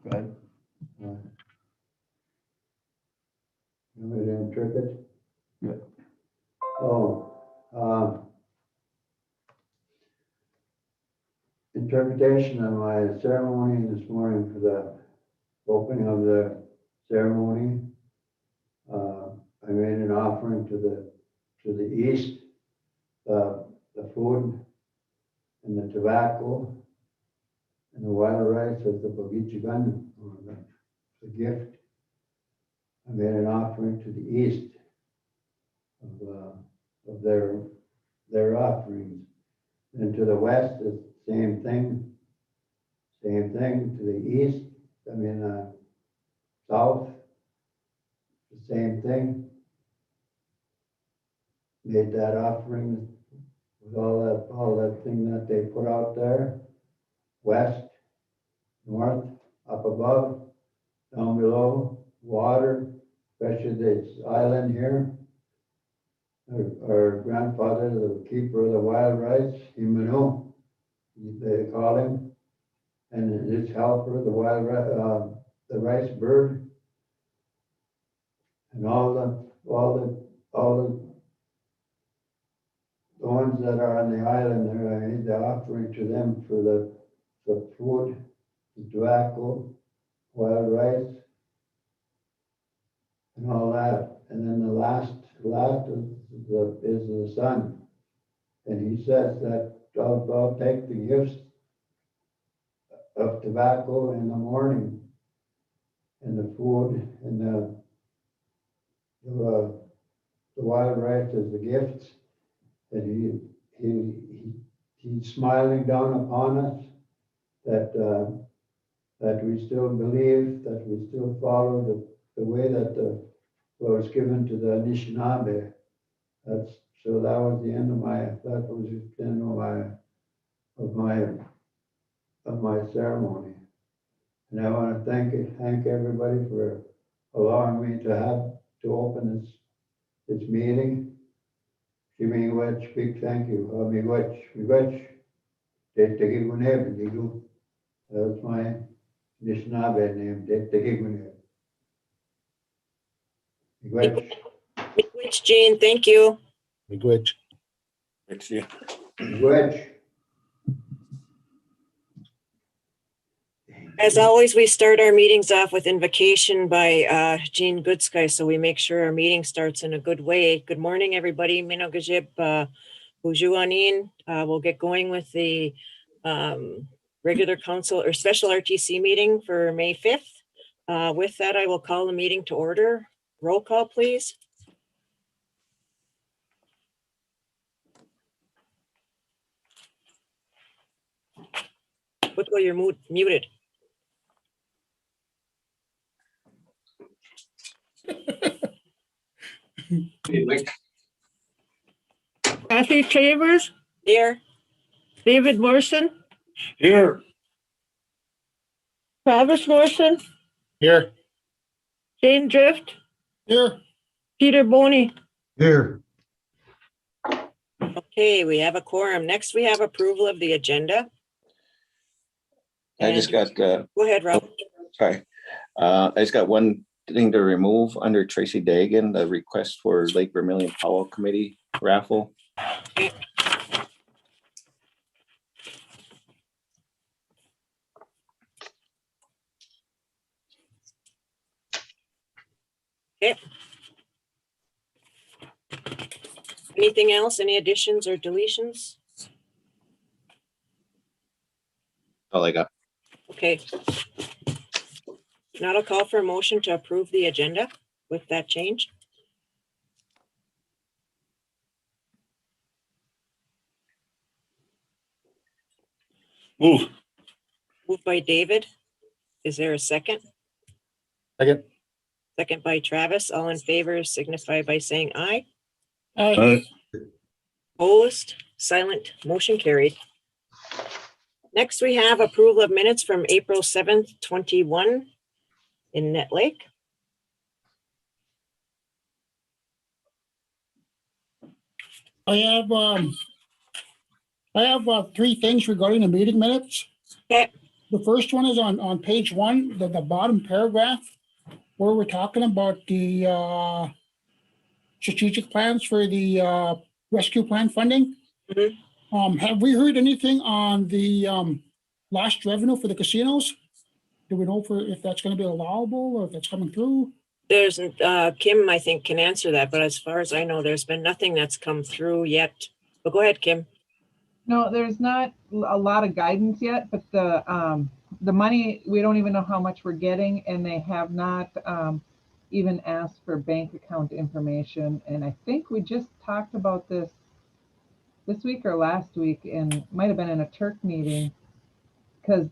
Good. You want me to interpret? Yeah. Interpretation of my ceremony this morning for the opening of the ceremony. I made an offering to the east, the food and the tobacco and the wild rice of the Bogichigan, or the gift. I made an offering to the east of their offerings. And to the west, the same thing. Same thing to the east, south, the same thing. Made that offering with all that thing that they put out there. West, north, up above, down below, water, especially this island here. Our grandfather, the keeper of the wild rice, Himanu, they call him, and his helper, the rice bird, and all the ones that are on the island there. I made the offering to them for the food, the tobacco, wild rice, and all that. And then the last is the sun. And he says that I'll take the gifts of tobacco in the morning, and the food, and the wild rice as the gifts. And he's smiling down upon us that we still believe, that we still follow the way that was given to the Anishinaabe. So that was the end of my ceremony. And I want to thank everybody for allowing me to open this meeting. Miigwech, big thank you. Miigwech. That's my Anishinaabe name, Miigwech. Miigwech, Jane, thank you. Miigwech. Miigwech. As always, we start our meetings off with invocation by Jean Goodsky, so we make sure our meeting starts in a good way. Good morning, everybody. Minogajib Bujuanin. We'll get going with the regular council or special RTC meeting for May 5th. With that, I will call the meeting to order. Roll call, please. Whitwell, you're muted. Kathy Chambers, Here. David Morrison, Here. Travis Morrison, Here. Jane Drift, Here. Peter Boney. Here. Okay, we have a quorum. Next, we have approval of the agenda. I just got, Go ahead, Rob. sorry. I just got one thing to remove under Tracy Dagan, the request for Lake Vermilion Powell Committee raffle. Okay. Anything else? Any additions or deletions? All I got. Okay. Now I'll call for a motion to approve the agenda with that change. Move. Moved by David. Is there a second? Second. Second by Travis. All in favor signify by saying aye. Aye. Opposed, silent, motion carried. Next, we have approval of minutes from April 7th, 21 in Net Lake. I have three things regarding the meeting minutes. Okay. The first one is on page one, the bottom paragraph, where we're talking about the strategic plans for the rescue plan funding. Mhm. Have we heard anything on the lost revenue for the casinos? Do we know if that's gonna be allowable or if that's coming through? There's, Kim, I think, can answer that, but as far as I know, there's been nothing that's come through yet. But go ahead, Kim. No, there's not a lot of guidance yet, but the money, we don't even know how much we're getting, and they have not even asked for bank account information. And I think we just talked about this week or last week, and might have been in a Turk meeting, because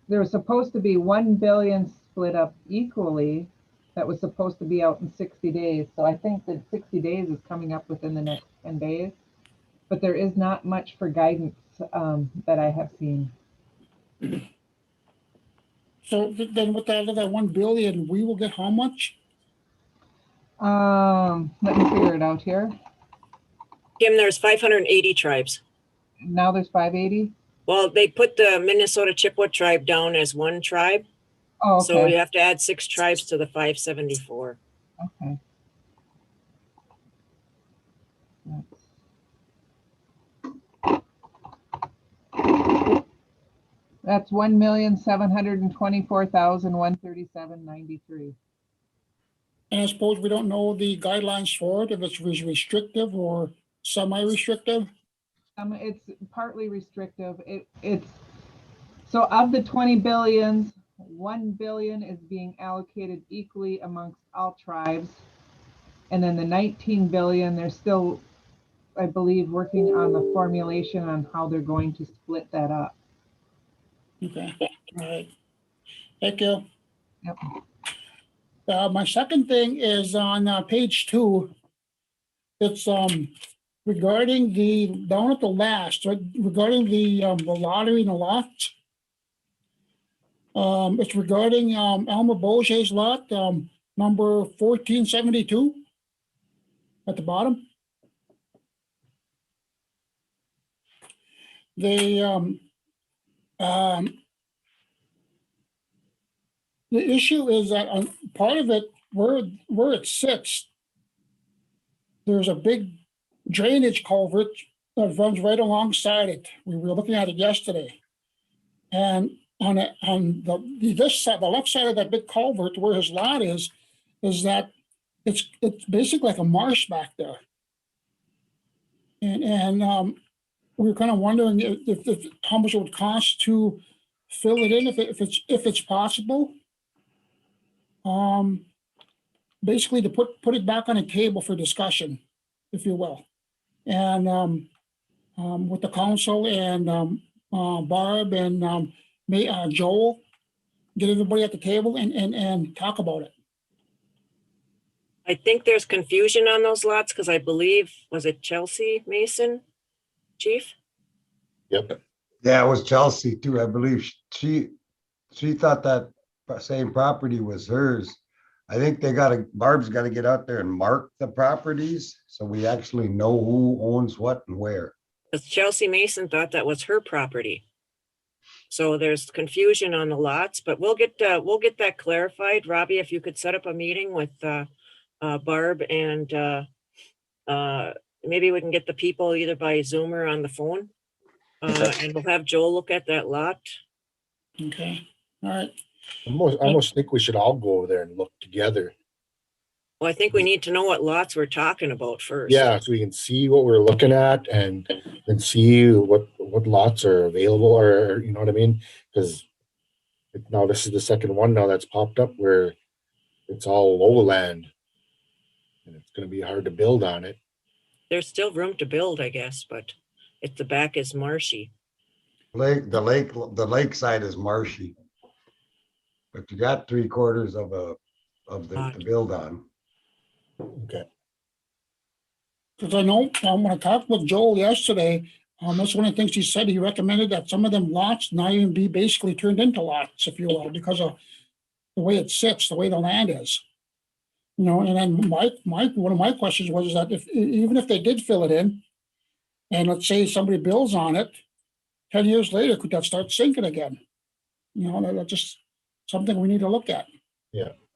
there was supposed to be 1 billion split up equally that was supposed to be out in 60 days. So I think that 60 days is coming up within the next 10 days. But there is not much for guidance that I have seen. So then with that 1 billion, we will get how much? Let me figure it out here. Kim, there's 580 tribes. Now there's 580. Well, they put the Minnesota Chippewa tribe down as one tribe. Oh, So you okay. have to add 6 tribes to the 574. Okay. That's 1,724,137.93. And I suppose we don't know the guidelines for it, if it's restrictive or semi-restrictive. It's partly restrictive. It's so of the 20 billions, 1 billion is being allocated equally amongst all tribes. And then the 19 billion, they're still, I believe, working on the formulation on how they're going to split that up. Okay, all right. Thank you. Yep. My second thing is on page 2. It's regarding down at the last, regarding the lottery and the lots. It's regarding Elmer Boge's lot, number 1472 at the bottom. The issue is that on part of it, where it sits, there's a big drainage culvert that runs right alongside it. We were looking at it yesterday. And on this side, the left side of that big culvert where his lot is that it's basically like a marsh back there. And we were kind of wondering if how much it would cost to fill it in, if it's possible. Basically to put it back on a table for discussion, if you will. And with the council and Barb and Joel, get everybody at the table and talk about it. I think there's confusion on those lots because I believe, was it Chelsea Mason, Chief? Yep. Yeah, it was Chelsea too. I believe she thought that same property was hers. I think Barb's got to get out there and mark the properties so we actually know who owns what and where. Because Chelsea Mason thought that was her property. So there's confusion on the lots, but we'll get that clarified. Robbie, if you could set up a meeting with Barb and maybe we can get the people either by Zoom or on the phone. And we'll have Joel look at that lot. Okay, all right. I almost think we should all go over there and look together. Well, I think we need to know what lots we're talking about first. Yeah, so we can see what we're looking at and see what lots are available, or you know what I mean? Because now this is the second one now that's popped up where it's all lowland, and it's going to be hard to build on it. There's still room to build, I guess, but if the back is marshy. The lake side is marshy. But you got 3/4 of the to build on. Okay. Because I know when I talked with Joel yesterday, that's one of the things he said. He recommended that some of them lots not even be basically turned into lots, if you will, because of the way it sits, the way the land is. You know, and then one of my questions was that even if they did fill it in, and let's say somebody builds on it, 10 years later, could that start sinking again? You know, that's just something we need to look at.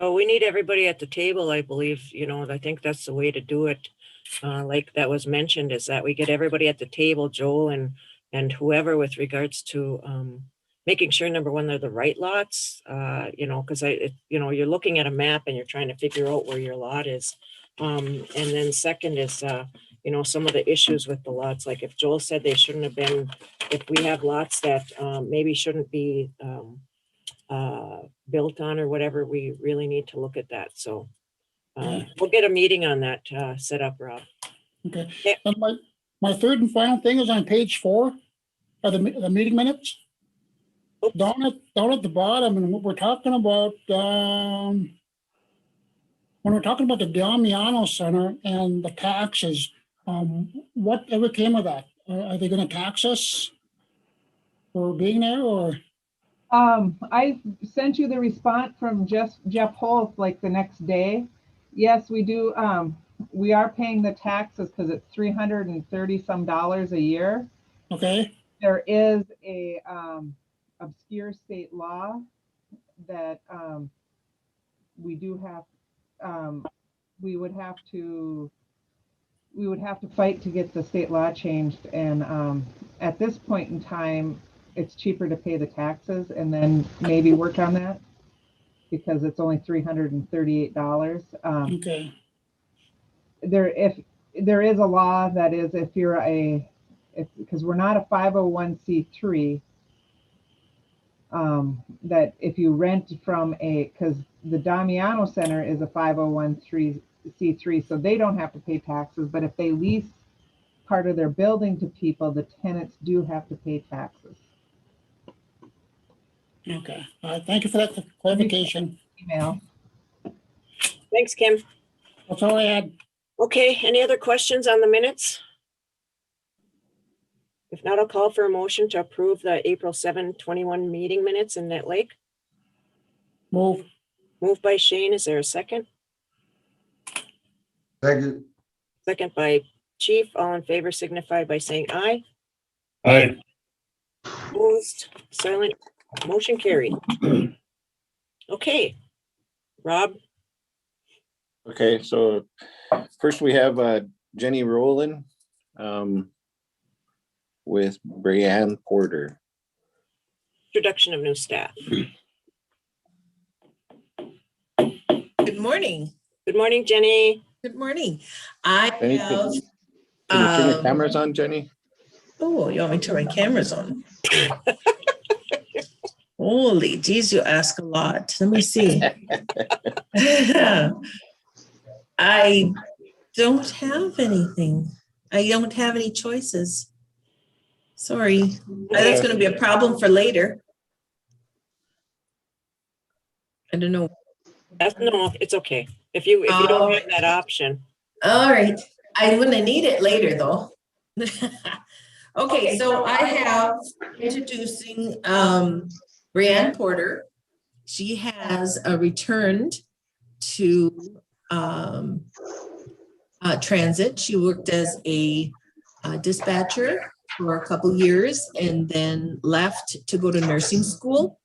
Oh, we need everybody at the table, I believe, I think that's the way to do it. Like that was mentioned, is that we get everybody at the table, Joel and whoever, with regards to making sure, number one, they're the right lots, because you're looking at a map and you're trying to figure out where your lot is. And then second is, some of the issues with the lots, like if Joel said they shouldn't have been, if we have lots that maybe shouldn't be built on or whatever, we really need to look at that. So we'll get a meeting on that set up, Rob. Okay. Yeah. And my third and final thing is on page 4 of the meeting minutes. Oops. Down at the bottom, and what we're talking about, when we're talking about the Damiano Center and the taxes, whatever came of that? Are they going to tax us for being there, or? I sent you the response from Jeff Holt like the next day. Yes, we do. We are paying the taxes because it's $330 some a year. Okay. There is a obscure state law that we do have. We would have to fight to get the state law changed, and at this point in time, it's cheaper to pay the taxes and then maybe work on that because it's only $338. Okay. There is a law that is, if you're because we're not a 501c3, that if you rent from because the Damiano Center is a 501c3, so they don't have to pay taxes, but if they lease part of their building to people, the tenants do have to pay taxes. Okay. Thank you for that clarification. Email. Thanks, Kim. That's all I had. Okay, any other questions on the minutes? If not, I'll call for a motion to approve the April 7, 21 meeting minutes in Net Lake. Move. Moved by Shane. Is there a second? Second. Second by Chief. All in favor signify by saying aye. Aye. Opposed, silent, motion carried. Okay, Rob. Okay, so first we have Jenny Rowland with Brianne Porter. Introduction of new staff. Good morning. Good morning, Jenny. Good morning. I Jenny, have. can you turn your cameras on, Jenny? Oh, you want me to turn my cameras on? Holy geez, you ask a lot. Let me see. I don't have anything. I don't have any choices. Sorry. That's going to be a problem for later. I don't know. No, it's okay. If you don't have that option. All right. When I need it later, though. Okay, so I have introducing Brianne Porter. She has returned to transit. She worked as a dispatcher for a couple years and then left to go to nursing school.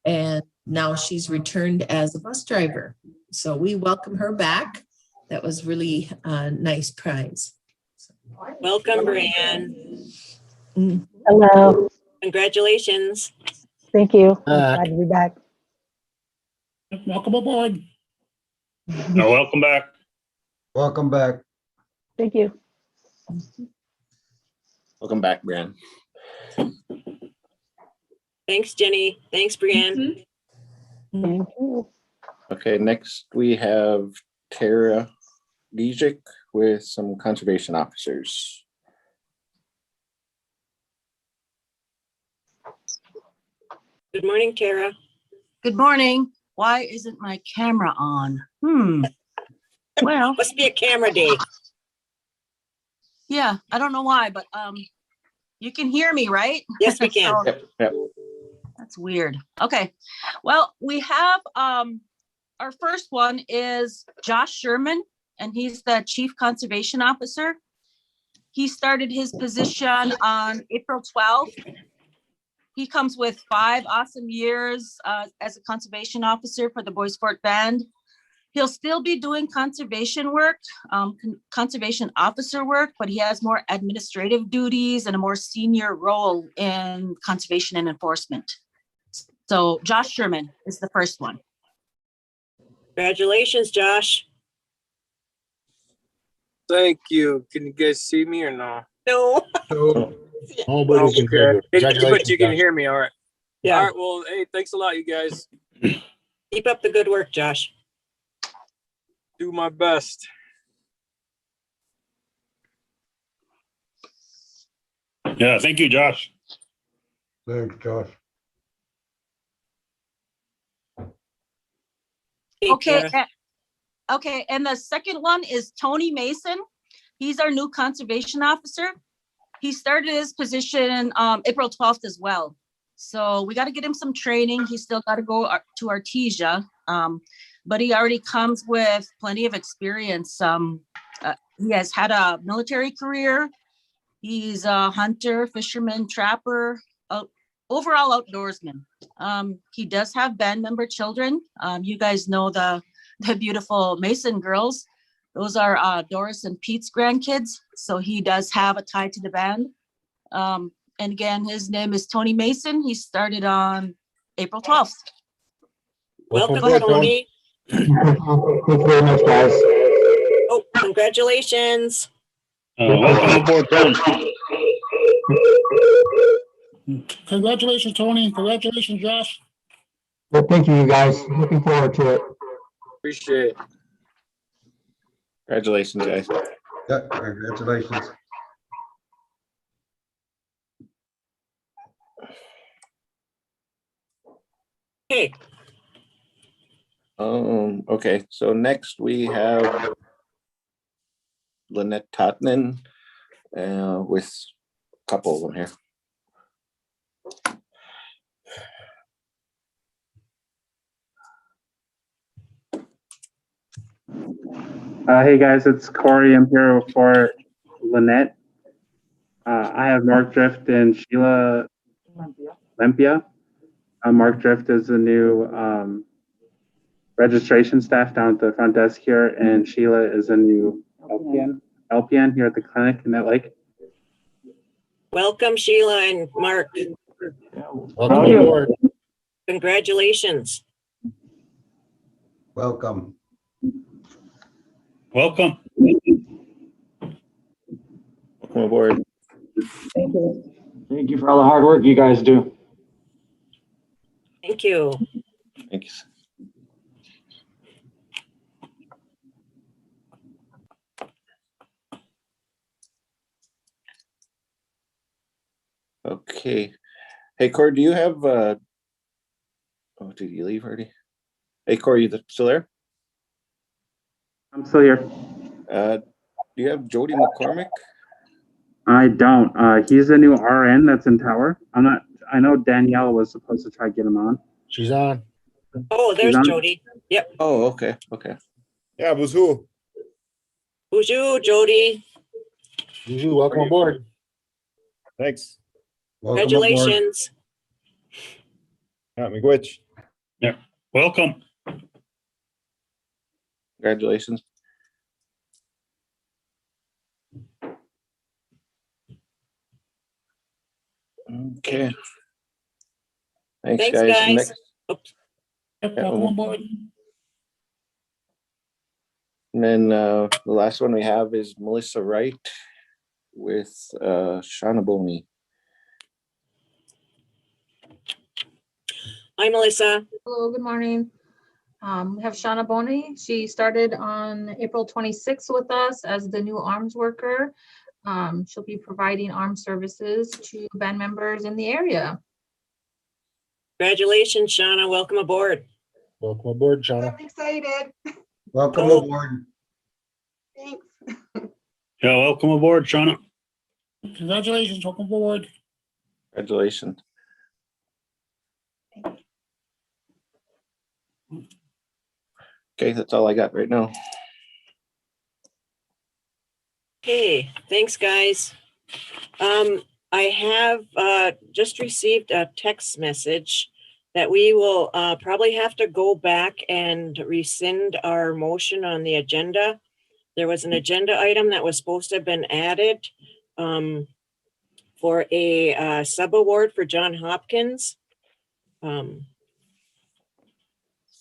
And now she's returned as a bus driver. So we welcome her back. That was really a nice prize. Welcome, Brianne. Hello. Congratulations. Thank you. I'm glad to be back. Welcome aboard. Welcome back. Welcome back. Thank you. Welcome back, Brianne. Thanks, Jenny. Thanks, Brianne. Thank you. Okay, next we have Tara Gijic with some conservation officers. Good morning, Tara. Good morning. Why isn't my camera on? Well, Must be a camera day. yeah, I don't know why, but you can hear me, right? Yes, we can. So, Yep. that's weird. Okay. Well, we have our first one is Josh Sherman, and he's the Chief Conservation Officer. He started his position on April 12th. He comes with 5 awesome years as a conservation officer for the Boys Fort Band. He'll still be doing conservation work, conservation officer work, but he has more administrative duties and a more senior role in conservation and enforcement. So Josh Sherman is the first one. Congratulations, Josh. Thank you. Can you guys see me or no? No. Oh, but we can hear you. But Congratulations, you can Josh. hear me. All right. All Yeah. right. Well, hey, thanks a lot, you guys. Keep up the good work, Josh. Do my best. Yeah, thank you, Josh. Thanks, Josh. Hey, Okay. Kara. Okay. And the second one is Tony Mason. He's our new conservation officer. He started his position April 12th as well. So we got to get him some training. He's still got to go to Artesia, but he already comes with plenty of experience. He has had a military career. He's a hunter, fisherman, trapper, overall outdoorsman. He does have band member children. You guys know the beautiful Mason girls. Those are Doris and Pete's grandkids. So he does have a tie to the band. And again, his name is Tony Mason. He started on April 12th. Welcome, aboard, Tony. Thank you very much, guys. Oh, congratulations. Welcome aboard, Tony. Congratulations, Tony. Congratulations, Josh. Well, thank you, guys. Looking forward to it. Appreciate it. Congratulations, guys. Yeah, congratulations. Okay. Okay, so next we have Lynette Totman with a couple of them here. Hey guys, it's Corey. I'm here for Lynette. I have Mark Drift and Sheila Lempia. Mark Drift is the new registration staff down at the front desk here, and Sheila is a new LPN here at the clinic in that lake. Welcome, Sheila and Mark. Welcome aboard. Congratulations. Welcome. Welcome. Welcome aboard. Thank you. Thank you for all the hard work you guys do. Thank you. Thanks. Okay. Hey, Corey, do you have, oh, did you leave already? Hey, Corey, you still there? I'm still here. Do you have Jody McCormick? I don't. He's a new RN that's in Tower. I know Danielle was supposed to try to get him on. She's on. Oh, there's on? Jody. Yep. Oh, okay, okay. Yeah, Buzu. Bonjour, Jody. Buzu, welcome aboard. Thanks. Welcome aboard. Congratulations. Yeah, miigwech. Welcome. Congratulations. Okay. Thanks, Thanks, guys. guys. Next, Yep, Yeah, welcome well- aboard. and then the last one we have is Melissa Wright with Shauna Boney. Hi, Melissa. Hello, good morning. We have Shauna Boney. She started on April 26th with us as the new arms worker. She'll be providing armed services to band members in the area. Congratulations, Shauna. Welcome aboard. Welcome aboard, Shauna. I'm excited. Welcome Oh. aboard. Thanks. Yeah, welcome aboard, Shauna. Congratulations, welcome aboard. Congratulations. Okay, that's all I got right now. Okay, thanks, guys. I have just received a text message that we will probably have to go back and rescind our motion on the agenda. There was an agenda item that was supposed to have been added for a subaward for John Hopkins.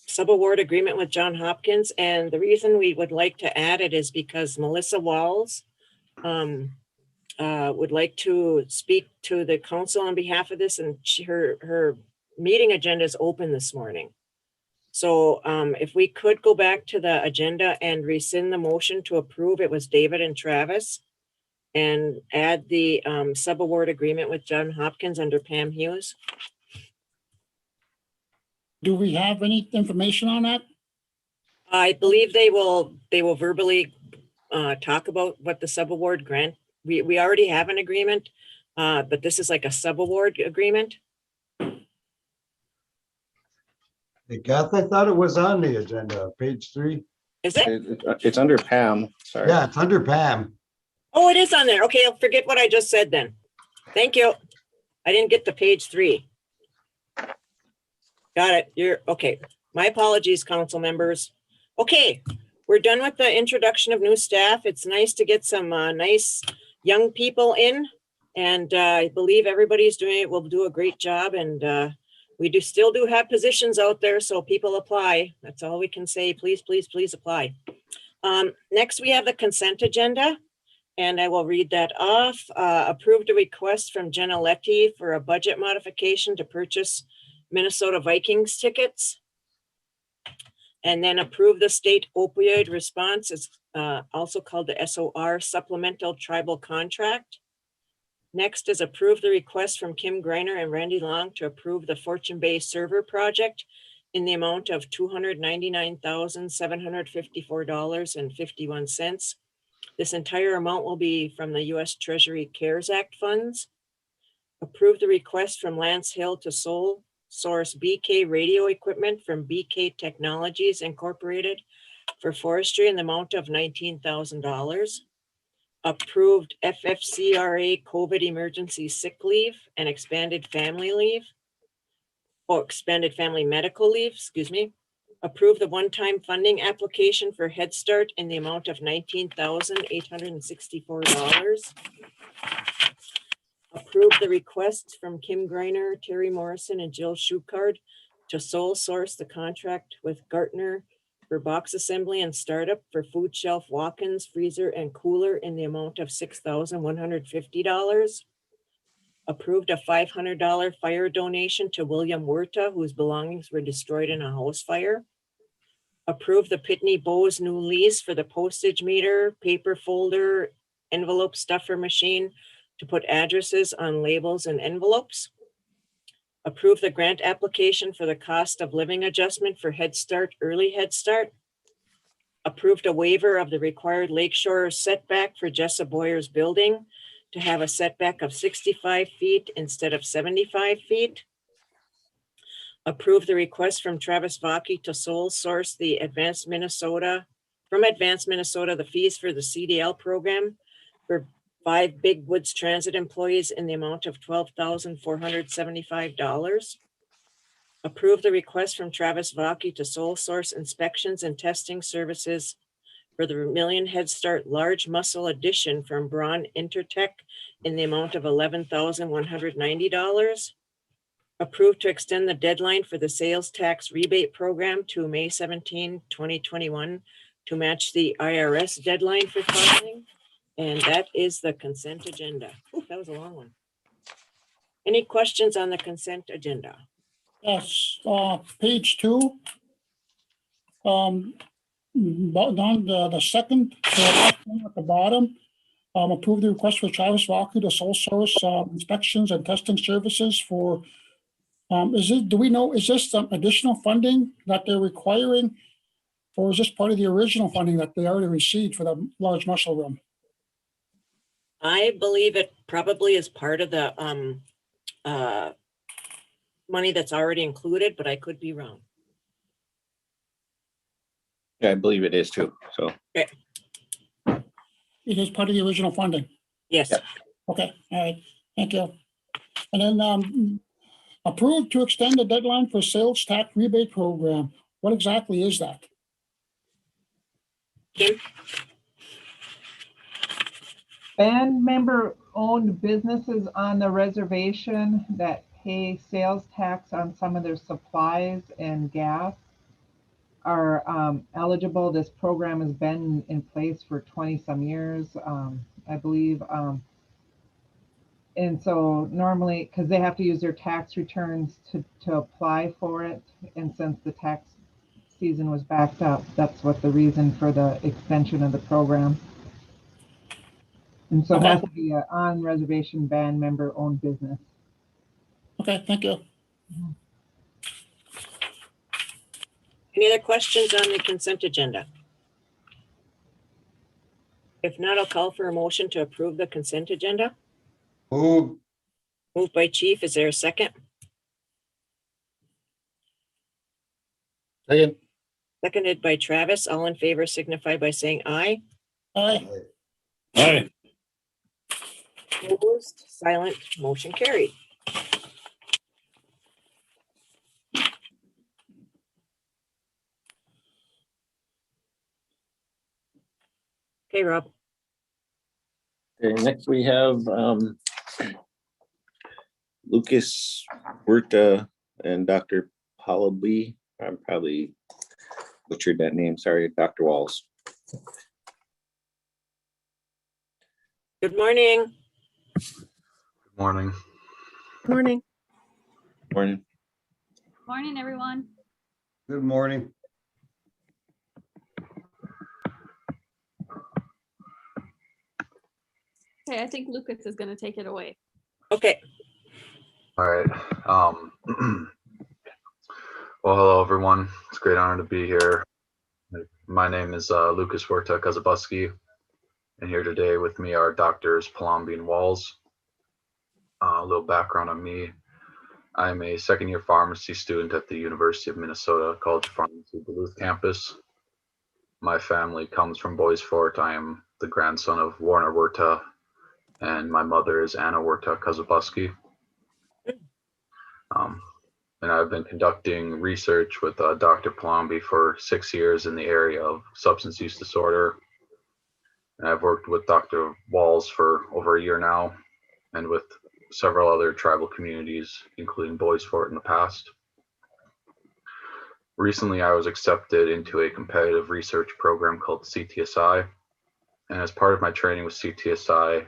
Subaward agreement with John Hopkins. And the reason we would like to add it is because Melissa Walls would like to speak to the council on behalf of this, and her meeting agenda is open this morning. So if we could go back to the agenda and rescind the motion to approve, it was David and Travis, and add the subaward agreement with John Hopkins under Pam Hughes. Do we have any information on that? I believe they will verbally talk about what the subaward grant. We already have an agreement, but this is like a subaward agreement. Hey, Kath, I thought it was on the agenda, page 3. Is it? It's under Pam, sorry. Yeah, it's under Pam. Oh, it is on there. Okay, I'll forget what I just said then. Thank you. I didn't get to page 3. Got it. You're okay. My apologies, council members. Okay, we're done with the introduction of new staff. It's nice to get some nice young people in, and I believe everybody's doing it. Will do a great job, and we still do have positions out there, so people apply. That's all we can say. Please, please, please apply. Next, we have the consent agenda, and I will read that off. Approved a request from Jenna Letty for a budget modification to purchase Minnesota Vikings tickets. And then approve the state opioid response. It's also called the SOR Supplemental Tribal Contract. Next is approve the request from Kim Greiner and Randy Long to approve the Fortune Bay server project in the amount of $299,754.51. This entire amount will be from the U.S. Treasury CARES Act funds. Approve the request from Lance Hill to sole source BK radio equipment from BK Technologies Incorporated for forestry in the amount of $19,000. Approved FFCRA COVID emergency sick leave and expanded family leave, or expanded family medical leave, excuse me. Approve the one-time funding application for Head Start in the amount of $19,864. Approve the requests from Kim Greiner, Terry Morrison, and Jill Shukard to sole source the contract with Gartner for box assembly and startup for food shelf walk-ins, freezer, and cooler in the amount of $6,150. Approved a $500 fire donation to William Werta, whose belongings were destroyed in a house fire. Approved the Pitney Bowes new lease for the postage meter, paper folder, envelope stuffer machine to put addresses on labels and envelopes. Approve the grant application for the cost of living adjustment for Head Start, Early Head Start. Approved a waiver of the required lakeshore setback for Jessa Boyer's building to have a setback of 65 feet instead of 75 feet. Approved the request from Travis Vaki to sole source the Advanced Minnesota, the fees for the CDL program for 5 Big Woods Transit employees in the amount of $12,475. Approve the request from Travis Vaki to sole source inspections and testing services for the Vermillion Head Start Large Muscle Addition from Braun Intertech in the amount of $11,190. Approved to extend the deadline for the sales tax rebate program to May 17, 2021 to match the IRS deadline for filing. And that is the consent agenda. Ooh, that was a long one. Any questions on the consent agenda? Yes, page 2. Down the second to the last one at the bottom. Approve the request for Travis Valky to sole source inspections and testing services for, do we know, is this some additional funding that they're requiring? Or is this part of the original funding that they already received for the large muscle room? I believe it probably is part of the money that's already included, but I could be wrong. Yeah, I believe it is too, so. Okay. It is part of the original funding. Yes. Yep. Okay, all right, thank you. And then approved to extend the deadline for sales tax rebate program. What exactly is that? Kim? Band member owned businesses on the reservation that pay sales tax on some of their supplies and gas are eligible. This program has been in place for 20 some years, I believe. And so normally, because they have to use their tax returns to apply for it, and since the tax season was backed up, that's what the reason for the extension of the program. And so it has to be an on-reservation band member-owned business. Okay, thank you. Any other questions on the consent agenda? If not, I'll call for a motion to approve the consent agenda. Move. Moved by Chief. Is there a second? Second. Seconded by Travis. All in favor signify by saying aye. Aye. Aye. Opposed, silent, motion carried. Okay, Rob. Okay, next we have Lucas Huerta and Dr. Pallaby. I'm probably butchered that name. Sorry, Dr. Walls. Good morning. Morning. Morning. Morning. Morning, everyone. Good morning. Okay, I think Lucas is going to take it away. Okay. All right. Well, hello, everyone. It's a great honor to be here. My name is Lucas Huerta Kazabuski, and here today with me are Doctors Pallaby and Walls. A little background on me. I'm a second-year pharmacy student at the University of Minnesota College of Pharmacy Duluth campus. My family comes from Bois Forte. I am the grandson of Warner Huerta, and my mother is Anna Huerta Kazabuski. And I've been conducting research with Dr. Pallaby for 6 years in the area of substance use disorder. And I've worked with Dr. Walls for over a year now, and with several other tribal communities, including Bois Forte in the past. Recently, I was accepted into a competitive research program called CTSI. And as part of my training with CTSI,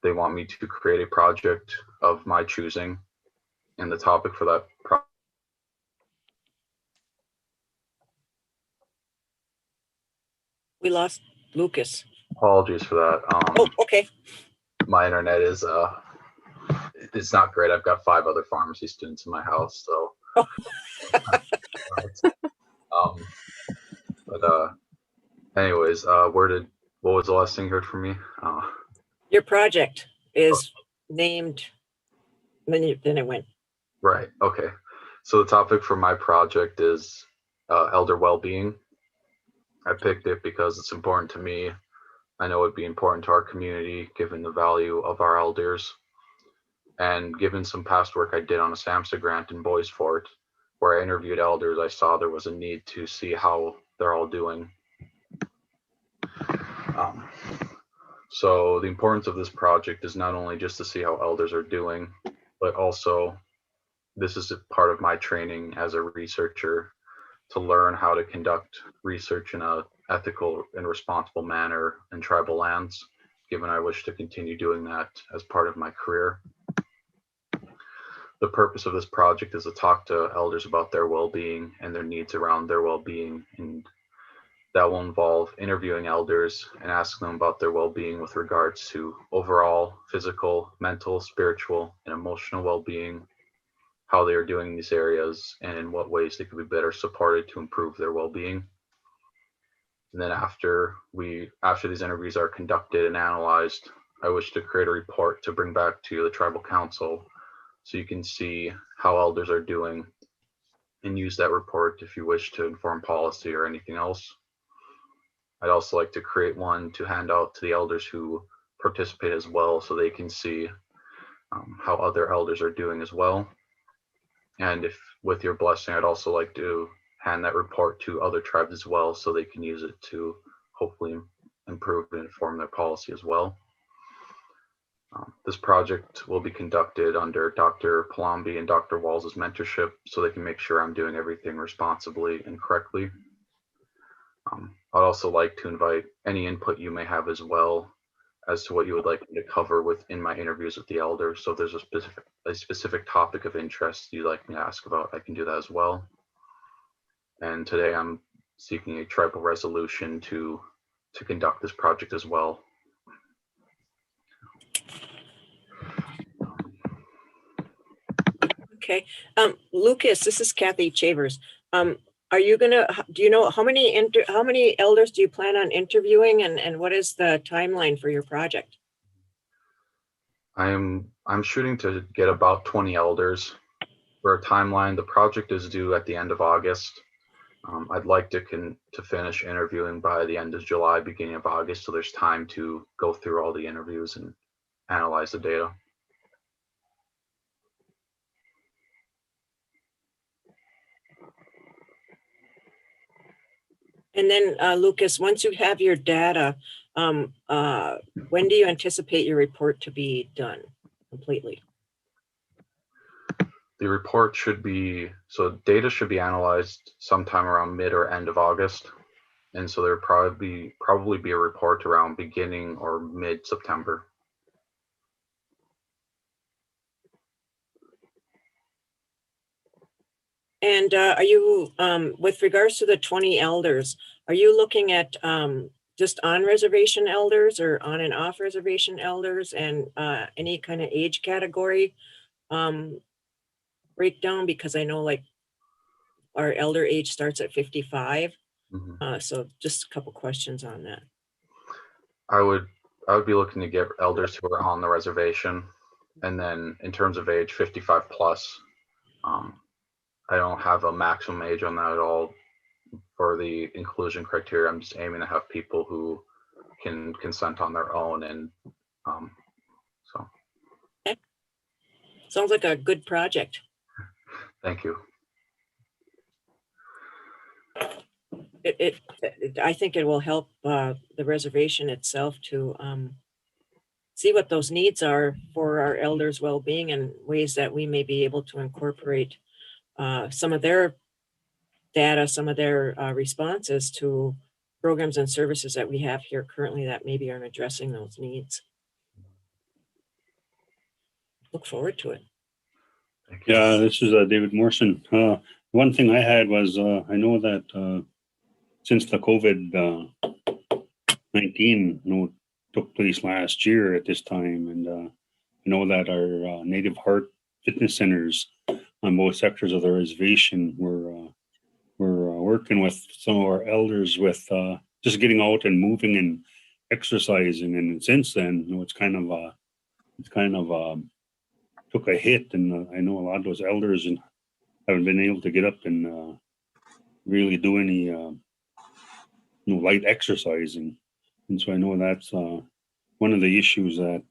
they want me to create a project of my choosing. And the topic for that project. We lost Lucas. Apologies for that. Oh, okay. My internet is it's not great. I've got 5 other pharmacy students in my house, so. Anyways, what was the last thing you heard from me? Your project is named, then it went. Right. Okay. So the topic for my project is elder well-being. I picked it because it's important to me. I know it'd be important to our community, given the value of our elders. And given some past work I did on a SAMHSA grant in Bois Forte, where I interviewed elders, I saw there was a need to see how they're all doing. So the importance of this project is not only just to see how elders are doing, but also this is a part of my training as a researcher to learn how to conduct research in an ethical and responsible manner in tribal lands, given I wish to continue doing that as part of my career. The purpose of this project is to talk to elders about their well-being and their needs around their well-being, and that will involve interviewing elders and asking them about their well-being with regards to overall physical, mental, spiritual, and emotional well-being, how they are doing in these areas, and in what ways they could be better supported to improve their well-being. And then after these interviews are conducted and analyzed, I wish to create a report to bring back to the tribal council so you can see how elders are doing and use that report if you wish to inform policy or anything else. I'd also like to create one to hand out to the elders who participate as well, so they can see how other elders are doing as well. And if with your blessing, I'd also like to hand that report to other tribes as well, so they can use it to hopefully improve and inform their policy as well. This project will be conducted under Dr. Palombi and Dr. Walls' mentorship, so they can make sure I'm doing everything responsibly and correctly. I'd also like to invite any input you may have as well as to what you would like me to cover within my interviews with the elders. So if there's a specific topic of interest you'd like me to ask about, I can do that as well. And today I'm seeking a tribal resolution to conduct this project as well. Okay, Lucas, this is Kathy Chavers. Are you gonna, do you know how many elders do you plan on interviewing, and what is the timeline for your project? I'm shooting to get about 20 elders. For a timeline, the project is due at the end of August. I'd like to finish interviewing by the end of July, beginning of August, so there's time to go through all the interviews and analyze the data. And then, Lucas, once you have your data, when do you anticipate your report to be done completely? The report should be, so data should be analyzed sometime around mid or end of August. And so there'll probably be a report around beginning or mid-September. And are you, with regards to the 20 elders, are you looking at just on reservation elders or on and off reservation elders, and any kind of age category breakdown? Because I know like our elder age starts at 55. So just a couple questions on that. I would be looking to get elders who are on the reservation. And then in terms of age, 55 plus. I don't have a maximum age on that at all for the inclusion criteria. I'm just aiming to have people who can consent on their own, and so. Okay. Sounds like a good project. Thank you. I think it will help the reservation itself to see what those needs are for our elders' well-being, and ways that we may be able to incorporate some of their data, some of their responses to programs and services that we have here currently that maybe aren't addressing those needs. Look forward to it. Yeah, this is David Morrison. One thing I had was, I know that since the COVID-19 took place last year at this time, and I know that our Native Heart fitness centers on both sectors of the reservation were working with some of our elders with just getting out and moving and exercising. And since then, it's kind of took a hit, and I know a lot of those elders and haven't been able to get up and really do any light exercising. And so I know that's one of the issues that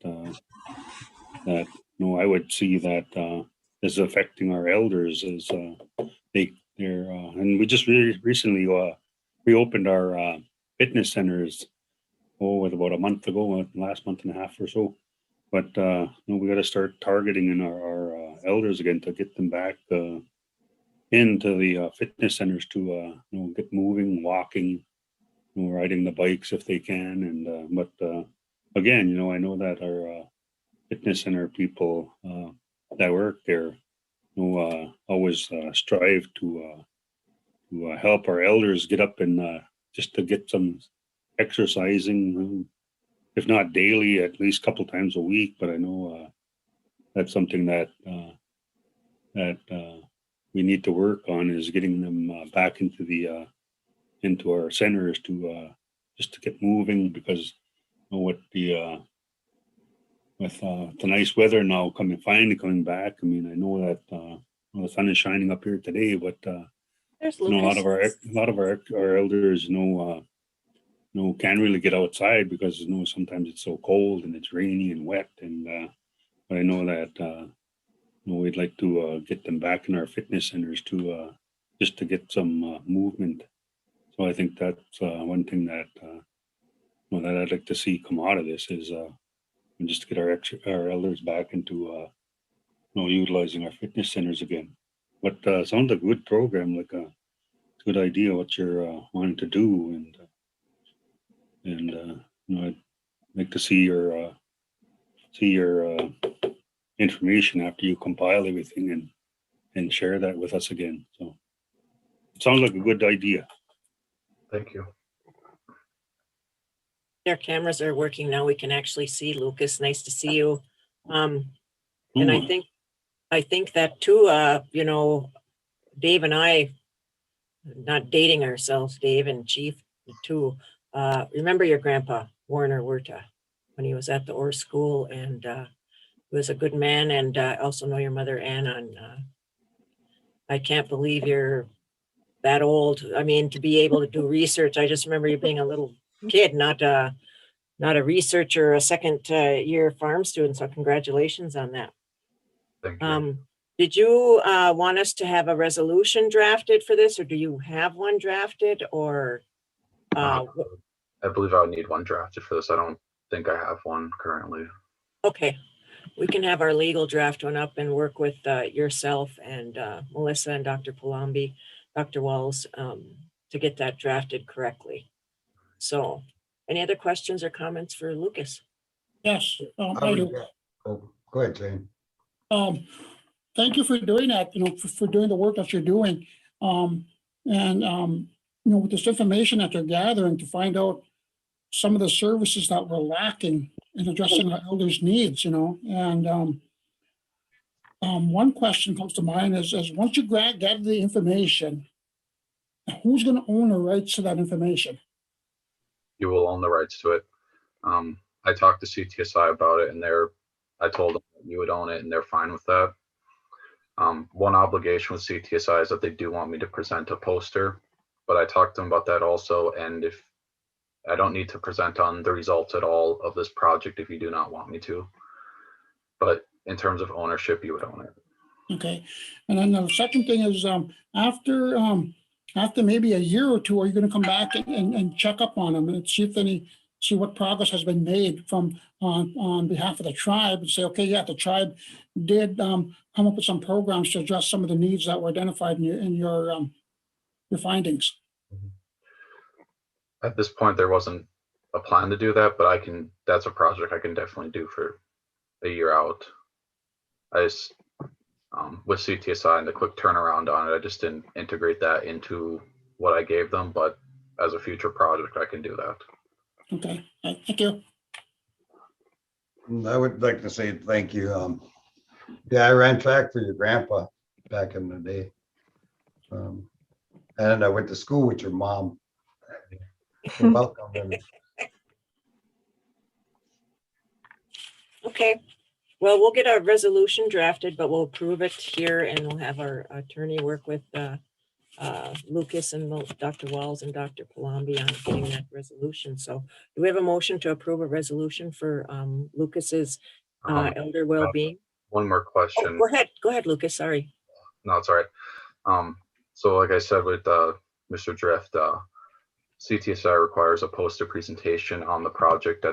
I would see that is affecting our elders is they're and we just recently reopened our fitness centers with about a month ago, last month and a half or so. But we got to start targeting in our elders again to get them back into the fitness centers to get moving, walking, riding the bikes if they can. And but again, I know that our fitness center people that work there always strive to help our elders get up and just to get some exercising, if not daily, at least a couple times a week. But I know that's something that we need to work on, is getting them back into our centers to just to get moving, because with the nice weather now finally coming back. I mean, I know that the sun is shining up here today, but a lot of our elders, can't really get outside because, sometimes it's so cold and it's rainy and wet. And, but I know that, we'd like to get them back in our fitness centers to, just to get some movement. So I think that's one thing that, that I'd like to see come out of this is just to get our elders back into, utilizing our fitness centers again. But sounds like a good program, like a good idea what you're wanting to do, and I'd like to see your information after you compile everything and share that with us again. So it sounds like a good idea. Thank you. Our cameras are working now. We can actually see Lucas. Nice to see you. And I think that too, Dave and I, not dating ourselves, Dave and Chief too, remember your grandpa, Warner Werta, when he was at the Orr School, and he was a good man. And I also know your mother, Anna, and I can't believe you're that old. I mean, to be able to do research. I just remember you being a little kid, not a researcher, a second year farm student. So congratulations on that. Thank you. Did you want us to have a resolution drafted for this, or do you have one drafted, or? I believe I would need one drafted for this. I don't think I have one currently. Okay, we can have our legal draft one up and work with yourself and Melissa and Dr. Palombi, Dr. Walls, to get that drafted correctly. So, any other questions or comments for Lucas? Yes, I do. Oh, go ahead, Jane. Thank you for doing that, for doing the work that you're doing. With this information that they're gathering to find out some of the services that we're lacking in addressing our elders' needs, and one question comes to mind is once you gather the information, who's going to own the rights to that information? You will own the rights to it. I talked to CTSI about it, and I told them that you would own it, and they're fine with that. One obligation with CTSI is that they do want me to present a poster, but I talked to them about that also. And if I don't need to present on the results at all of this project, if you do not want me to, but in terms of ownership, you would own it. Okay. And then the second thing is after maybe a year or two, are you going to come back and check up on them and see what progress has been made from on behalf of the tribe, and say, okay, yeah, the tribe did come up with some programs to address some of the needs that were identified in your findings? At this point, there wasn't a plan to do that, but that's a project I can definitely do for a year out. I just, with CTSI and the quick turnaround on it, I just didn't integrate that into what I gave them, but as a future project, I can do that. Okay, thank you. I would like to say thank you. Yeah, I ran track for your grandpa back in the day. And I went to school with your mom. You're welcome. Okay, well, we'll get a resolution drafted, but we'll approve it here, and we'll have our attorney work with Lucas and Dr. Walls and Dr. Palombi on getting that resolution. So do we have a motion to approve a resolution for Lucas's elder well-being? One more question. Oh, go ahead, Lucas, sorry. No, it's all right. So like I said with Mr. Drift, CTSI requires a poster presentation on the project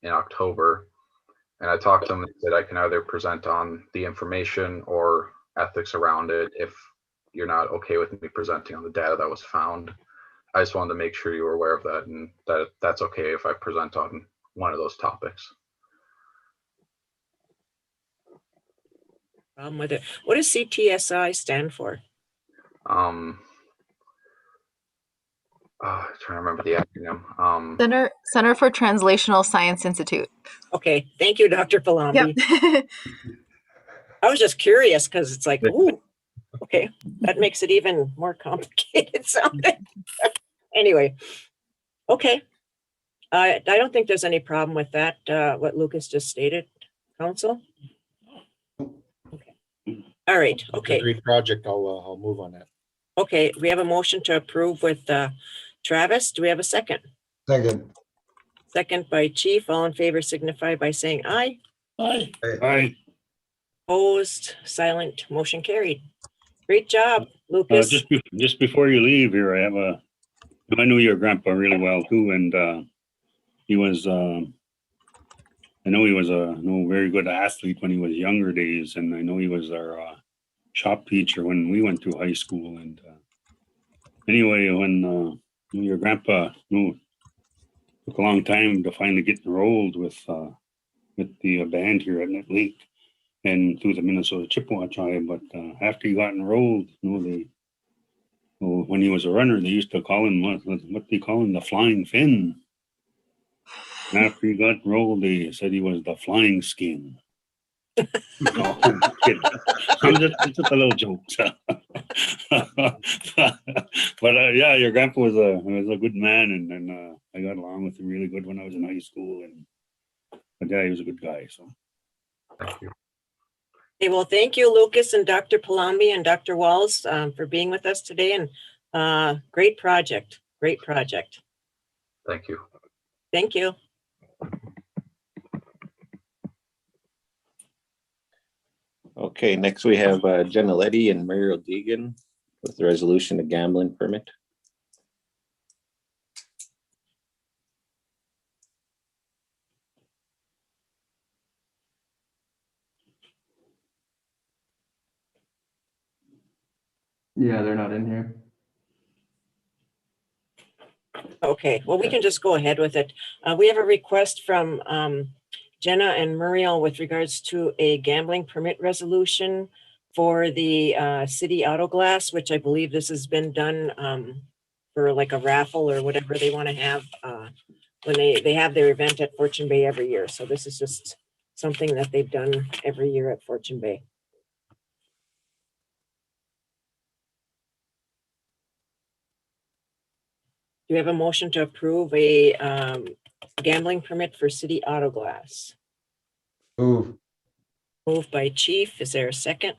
in October. And I talked to them and said I can either present on the information or ethics around it if you're not okay with me presenting on the data that was found. I just wanted to make sure you were aware of that, and that's okay if I present on one of those topics. With it. What does CTSI stand for? I'm trying to remember the acronym. Center for Translational Science Institute. Okay, thank you, Dr. Palombi. Yep. I was just curious because it's like, ooh, okay, that makes it even more complicated sounding. Anyway, okay. I don't think there's any problem with that, what Lucas just stated, Council. Okay. All right, okay. Great project, I'll move on that. Okay, we have a motion to approve with Travis. Do we have a second? Second. Second by Chief. All in favor signify by saying aye. Aye. Aye. Opposed, silent, motion carried. Great job, Lucas. Just before you leave here, I knew your grandpa really well too, and he was, I know he was a very good athlete when he was younger days, and I know he was our shop teacher when we went to high school. And anyway, when your grandpa took a long time to finally get enrolled with the band here at Net Lake and through the Minnesota Chippewa tribe, but after he got enrolled, when he was a runner, they used to call him what they call him, the Flying Finn. And after he got enrolled, they said he was the Flying Skin. No, I'm kidding. It's just a little joke. But yeah, your grandpa was a good man, and I got along with him really good when I was in high school. But yeah, he was a good guy. So Thank you. Okay, well, thank you, Lucas and Dr. Palambi and Dr. Walls for being with us today, and great project. Great project. Thank you. Thank you. Okay, next we have Jenna Letty and Muriel Deegan with the resolution of gambling permit. Yeah, they're not in here. Okay, well, we can just go ahead with it. We have a request from Jenna and Muriel with regards to a gambling permit resolution for the city auto glass, which I believe this has been done for like a raffle or whatever they want to have when they have their event at Fortune Bay every year. So this is just something that they've done every year at Fortune Bay. Do you have a motion to approve a gambling permit for city auto glass? Move. Moved by Chief. Is there a second?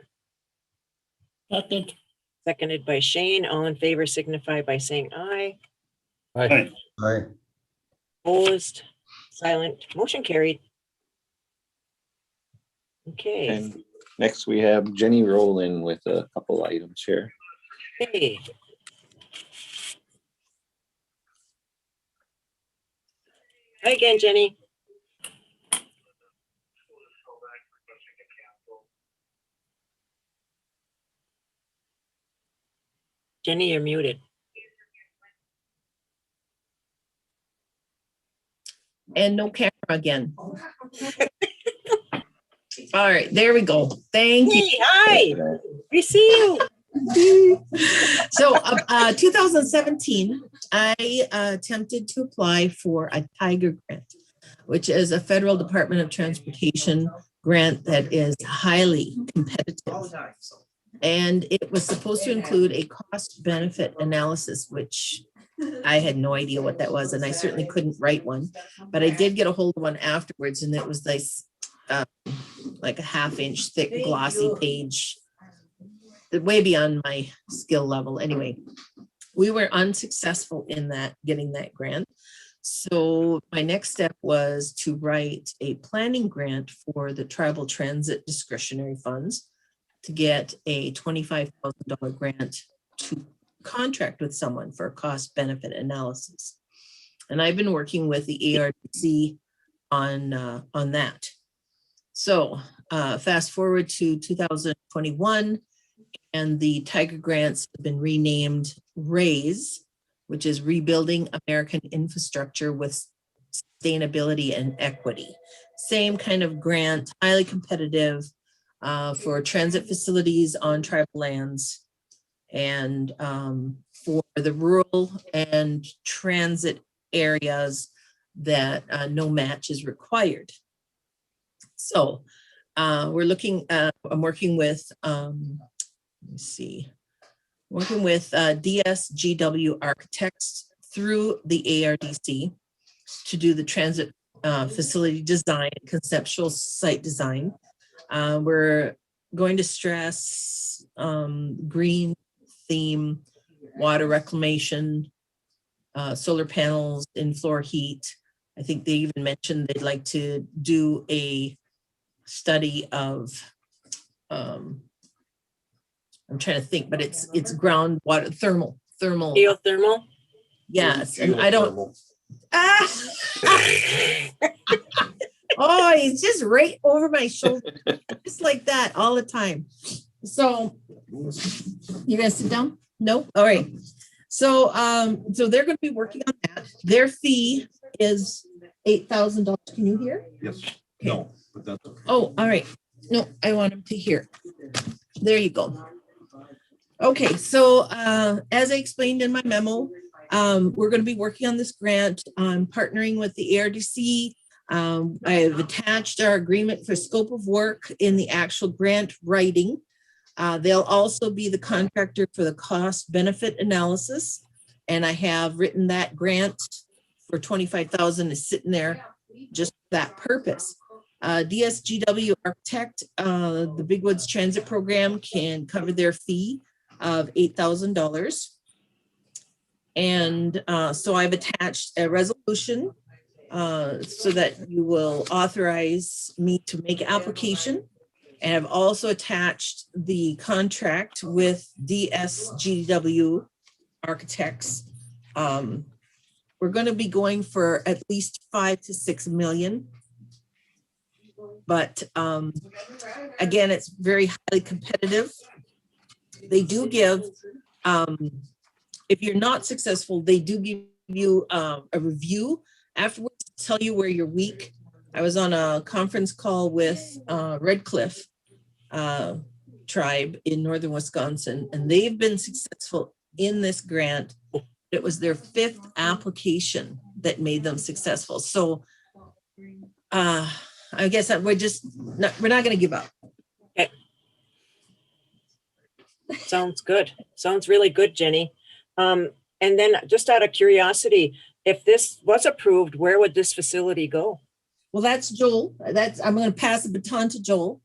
Second. Seconded by Shane. All in favor signify by saying aye. Aye. Aye. Opposed, silent, motion carried. Okay. And next we have Jenny Rowland with a couple items here. Okay. Hi again, Jenny. Jenny, you're muted. And no camera again. All right, there we go. Thank you. Hey, hi, we see you. So 2017, I attempted to apply for a Tiger grant, which is a federal Department of Transportation grant that is highly competitive. And it was supposed to include a cost benefit analysis, which I had no idea what that was. And I certainly couldn't write one, but I did get a hold of one afterwards. And it was this like a 1/2 inch thick glossy page, way beyond my skill level. Anyway, we were unsuccessful in getting that grant. So my next step was to write a planning grant for the tribal transit discretionary funds to get a $25,000 grant to contract with someone for a cost benefit analysis. And I've been working with the ARDC on that. So fast forward to 2021, and the Tiger grants have been renamed RAISE, which is Rebuilding American Infrastructure with Sustainability and Equity. Same kind of grant, highly competitive for transit facilities on tribal lands and for the rural and transit areas that no match is required. So we're looking at, I'm working with, let me see, working with DSGW Architects through the ARDC to do the transit facility design, conceptual site design. We're going to stress green theme, water reclamation, solar panels, in-floor heat. I think they even mentioned they'd like to do a study of, I'm trying to think, but it's groundwater, thermal. Geothermal? Yes, and I don't. Ah! Oh, he's just right over my shoulder, just like that all the time. So you gonna sit down? No? All right. So so they're gonna be working on that. Their fee is $8,000. Can you hear? Yes. No, but that's okay. Oh, all right. No, I want him to hear. There you go. Okay, so as I explained in my memo, we're going to be working on this grant. I'm partnering with the ARDC. I have attached our agreement for scope of work in the actual grant writing. They'll also be the contractor for the cost benefit analysis. And I have written that grant for $25,000 is sitting there just for that purpose. DSGW Architect, the Big Woods Transit Program can cover their fee of $8,000. And so I've attached a resolution so that you will authorize me to make application. And I've also attached the contract with DSGW Architects. We're going to be going for at least 5 to 6 million. But again, it's very highly competitive. They do give, if you're not successful, they do give you a review afterwards, tell you where you're weak. I was on a conference call with Red Cliff tribe in northern Wisconsin, and they've been successful in this grant. It was their 5th application that made them successful. So I guess that we're not going to give up. Okay. Sounds good. Sounds really good, Jenny. And then just out of curiosity, if this was approved, where would this facility go? Well, that's Joel. I'm going to pass the baton to Joel.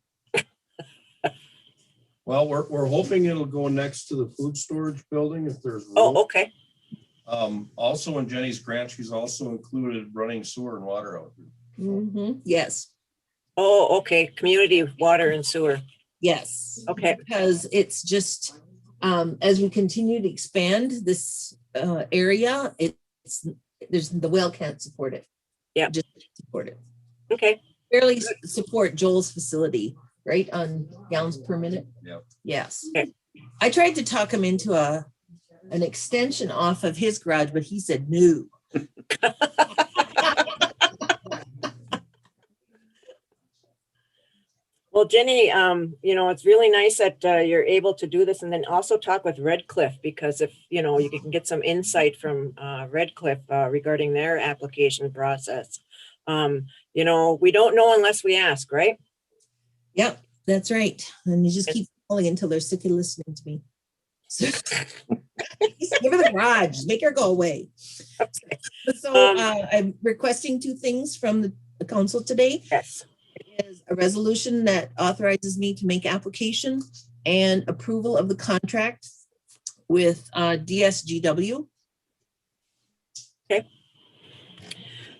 Well, we're hoping it'll go next to the food storage building if there's room. Oh, okay. Also in Jenny's grant, she's also included running sewer and water out there. Mm-hmm. Yes. Oh, okay. Community water and sewer. Yes. Okay. Because it's just, as we continue to expand this area, the well can't support it. Yeah. Just support it. Okay. Barely support Joel's facility, right? On gallons per minute. Yep. Yes. Okay. I tried to talk him into an extension off of his garage, but he said no. Well, Jenny, it's really nice that you're able to do this, and then also talk with Red Cliff, because if, you can get some insight from Red Cliff regarding their application process. We don't know unless we ask, right? Yep, that's right. And you just keep calling until they're sick of listening to me. So, give her the garage, make her go away. Okay. So I'm requesting 2 things from the council today. Yes. It is a resolution that authorizes me to make application and approval of the contract with DSGW. Okay.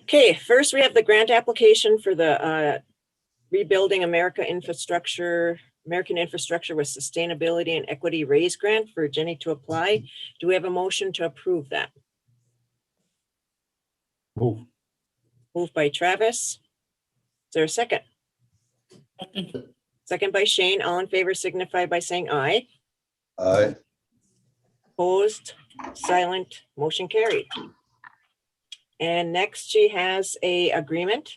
Okay, first we have the grant application for the Rebuilding American Infrastructure with Sustainability and Equity Raise Grant for Jenny to apply. Do we have a motion to approve that? Move. Moved by Travis. Is there a second? Second by Shane. All in favor signify by saying aye. Aye. Opposed, silent, motion carried. And next she has a agreement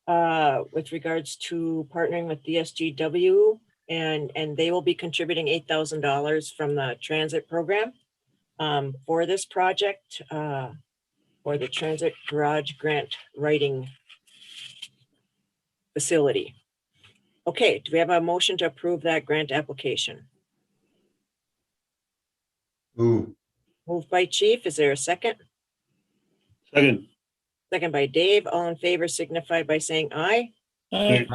with regards to partnering with DSGW, and they will be contributing $8,000 from the transit program for this project, for the transit garage grant writing facility. Okay, do we have a motion to approve that grant application? Ooh. Moved by Chief. Is there a second? Second. Second by Dave. All in favor signify by saying aye. Aye.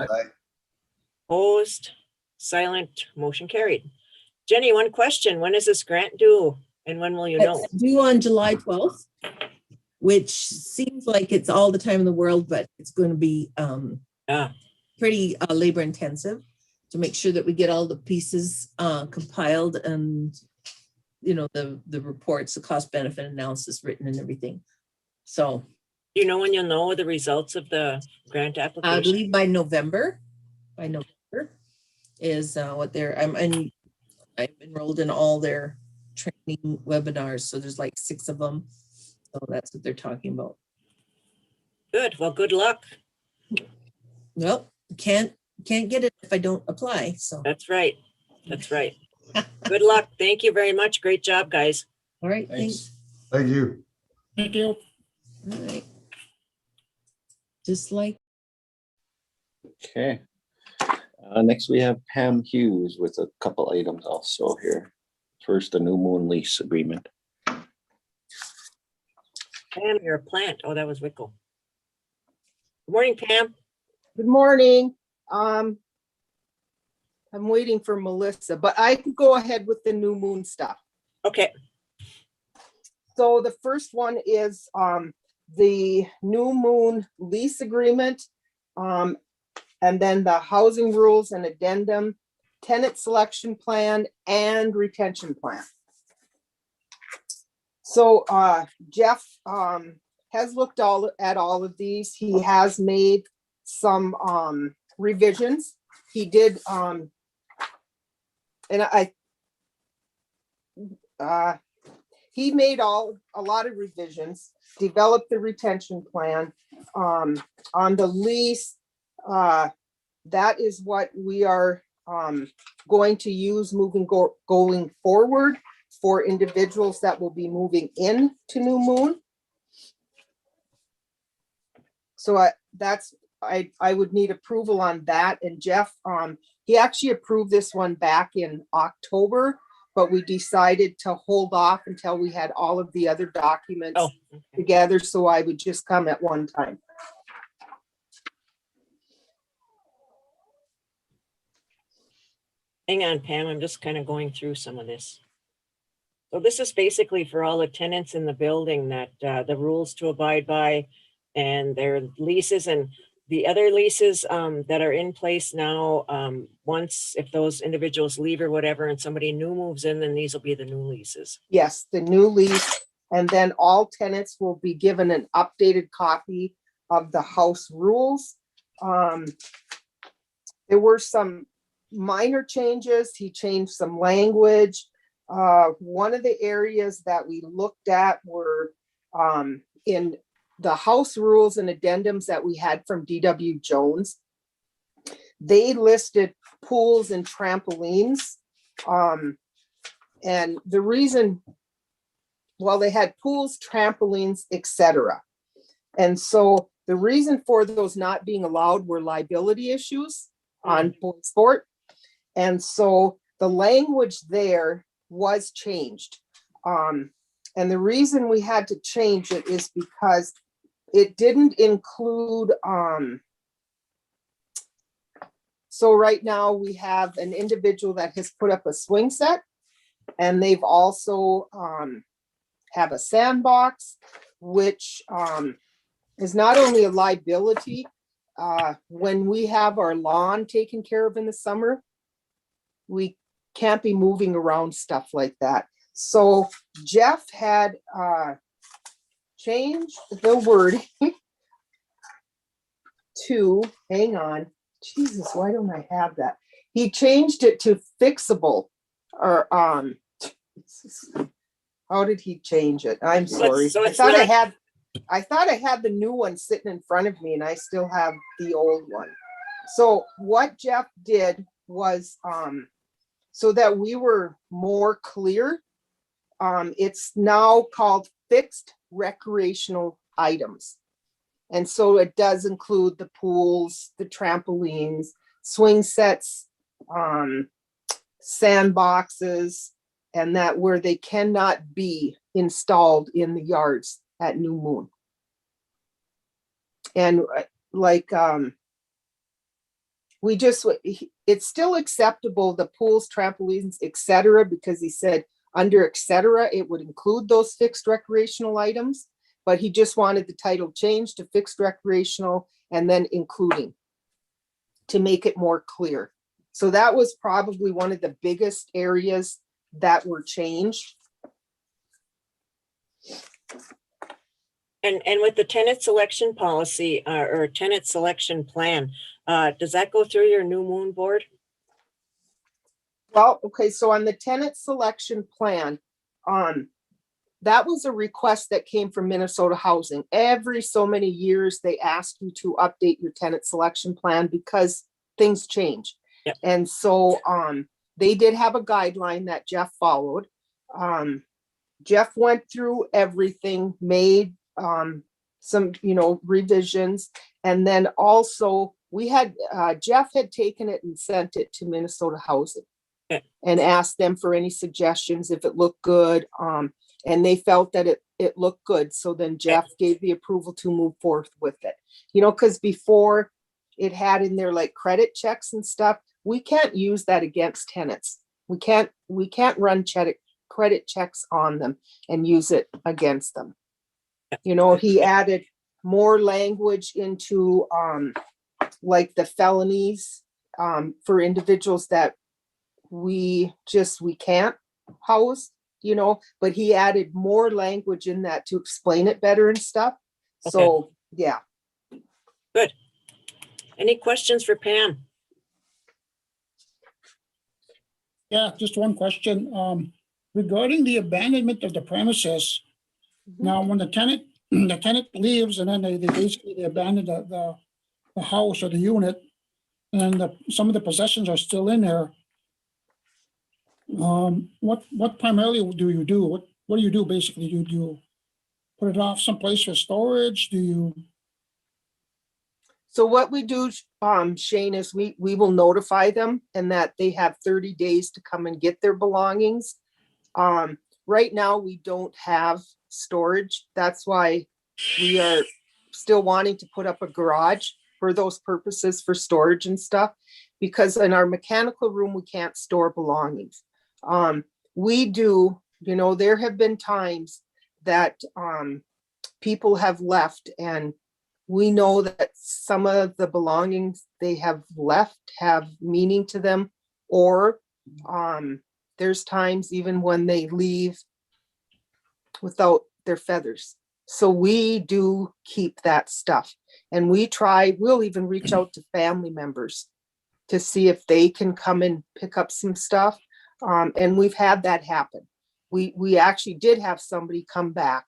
Opposed, silent, motion carried. Jenny, one question. When is this grant due and when will you know? It's due on July 12th. which seems like it's all the time in the world, but it's going to be pretty labor intensive to make sure that we get all the pieces compiled and, you know, the reports, the cost benefit analysis written and everything. So. Do you know when you'll know the results of the grant application? I believe by November is what I'm enrolled in all their training webinars. So there's like 6 of them. So that's what they're talking about. Good. Well, good luck. Well, can't get it if I don't apply. So that's right. That's right. Good luck. Thank you very much. Great job, guys. All right. Thanks. Thank you. Thank you. All right. Just like. Okay. Next, we have Pam Hughes with a couple items also here. First, the New Moon lease agreement. Pam, you're a plant. Oh, that was Wickle. Good morning, Pam. Good morning. I'm waiting for Melissa, but I can go ahead with the New Moon stuff. Okay. So the first one is the New Moon lease agreement, and then the housing rules and addendum, tenant selection plan, and retention plan. So Jeff has looked at all of these. He has made some revisions. He did, he made a lot of revisions, developed the retention plan on the lease. That is what we are going to use going forward for individuals that will be moving in to New Moon. So I would need approval on that. And Jeff, he actually approved this one back in October, but we decided to hold off until we had all of the other documents together. So I would just come at one time. Hang on, Pam. I'm just kind of going through some of this. So this is basically for all the tenants in the building that the rules to abide by and their leases and the other leases that are in place now. Once, if those individuals leave or whatever, and somebody new moves in, then these will be the new leases. Yes, the new lease. And then all tenants will be given an updated copy of the house rules. There were some minor changes. He changed some language. One of the areas that we looked at were in the house rules and addendums that we had from D.W. Jones. They listed pools and trampolines. And the reason, well, they had pools, trampolines, etc. And so the reason for those not being allowed were liability issues on sport. And so the language there was changed. And the reason we had to change it is because it didn't include, so right now we have an individual that has put up a swing set, and they've also have a sandbox, which is not only a liability when we have our lawn taken care of in the summer. We can't be moving around stuff like that. So Jeff had changed the word to, hang on, Jesus, why don't I have that? He changed it to fixable, or how did he change it? I'm sorry. So I thought I had the new one sitting in front of me, and I still have the old one. So what Jeff did was, so that we were more clear, it's now called fixed recreational items. And so it does include the pools, the trampolines, swing sets, sandboxes, and that where they cannot be installed in the yards at New Moon. And like, it's still acceptable, the pools, trampolines, etc., because he said under etc., it would include those fixed recreational items. but he just wanted the title changed to fixed recreational and then including to make it more clear. So that was probably one of the biggest areas that were changed. And with the tenant selection policy or tenant selection plan, does that go through your New Moon board? Well, okay, so on the tenant selection plan, that was a request that came from Minnesota Housing. Every so many years, they ask you to update your tenant selection plan because things change. Yep. And so they did have a guideline that Jeff followed. Jeff went through everything, made some, revisions. And then also we had, Jeff had taken it and sent it to Minnesota Housing and asked them for any suggestions if it looked good. And they felt that it looked good. So then Jeff gave the approval to move forth with it. Because before it had in there like credit checks and stuff, we can't use that against tenants. We can't run credit checks on them and use it against them. He added more language into like the felonies for individuals that we can't house, but he added more language in that to explain it better and stuff. So, yeah. Good. Any questions for Pam? Yeah, just one question. Regarding the abandonment of the premises. Now, when the tenant leaves and then they basically abandon the house or the unit, and some of the possessions are still in there. What primarily do you do? What do you do basically? Do you put it off someplace for storage? Do you? So what we do, Shane, is we will notify them and that they have 30 days to come and get their belongings. Right now, we don't have storage. That's why we are still wanting to put up a garage for those purposes for storage and stuff, because in our mechanical room, we can't store belongings. We do, there have been times that people have left, and we know that some of the belongings they have left have meaning to them, or there's times even when they leave without their feathers. So we do keep that stuff, and we'll even reach out to family members to see if they can come and pick up some stuff. And we've had that happen. We actually did have somebody come back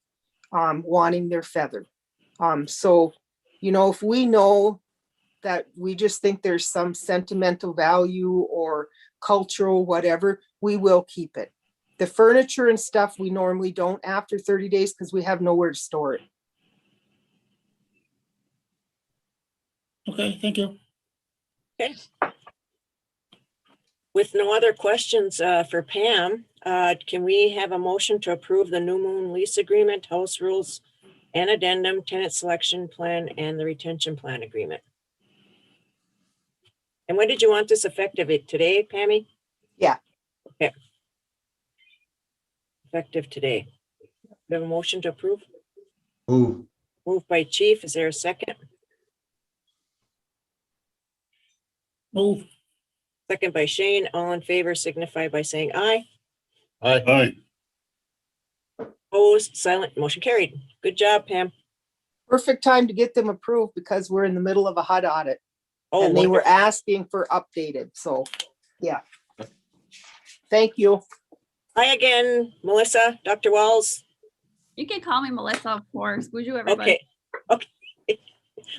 wanting their feather. So, if we know that we just think there's some sentimental value or cultural, whatever, we will keep it. The furniture and stuff, we normally don't after 30 days because we have nowhere to store it. Okay, thank you. Okay. With no other questions for Pam, can we have a motion to approve the New Moon lease agreement, house rules and addendum, tenant selection plan, and the retention plan agreement? And when did you want this effective? Today, Pammy? Yeah. Okay. Effective today. We have a motion to approve? Move. Moved by Chief. Is there a second? Move. Second by Shane. All in favor signify by saying aye. Aye. Opposed, silent, motion carried. Good job, Pam. Perfect time to get them approved because we're in the middle of a HUD audit. Oh, and they were wonderful. asking for updated. So, yeah. Thank you. Hi again, Melissa, Dr. Walls. You can call me Melissa, of course. Would you, everybody? Okay.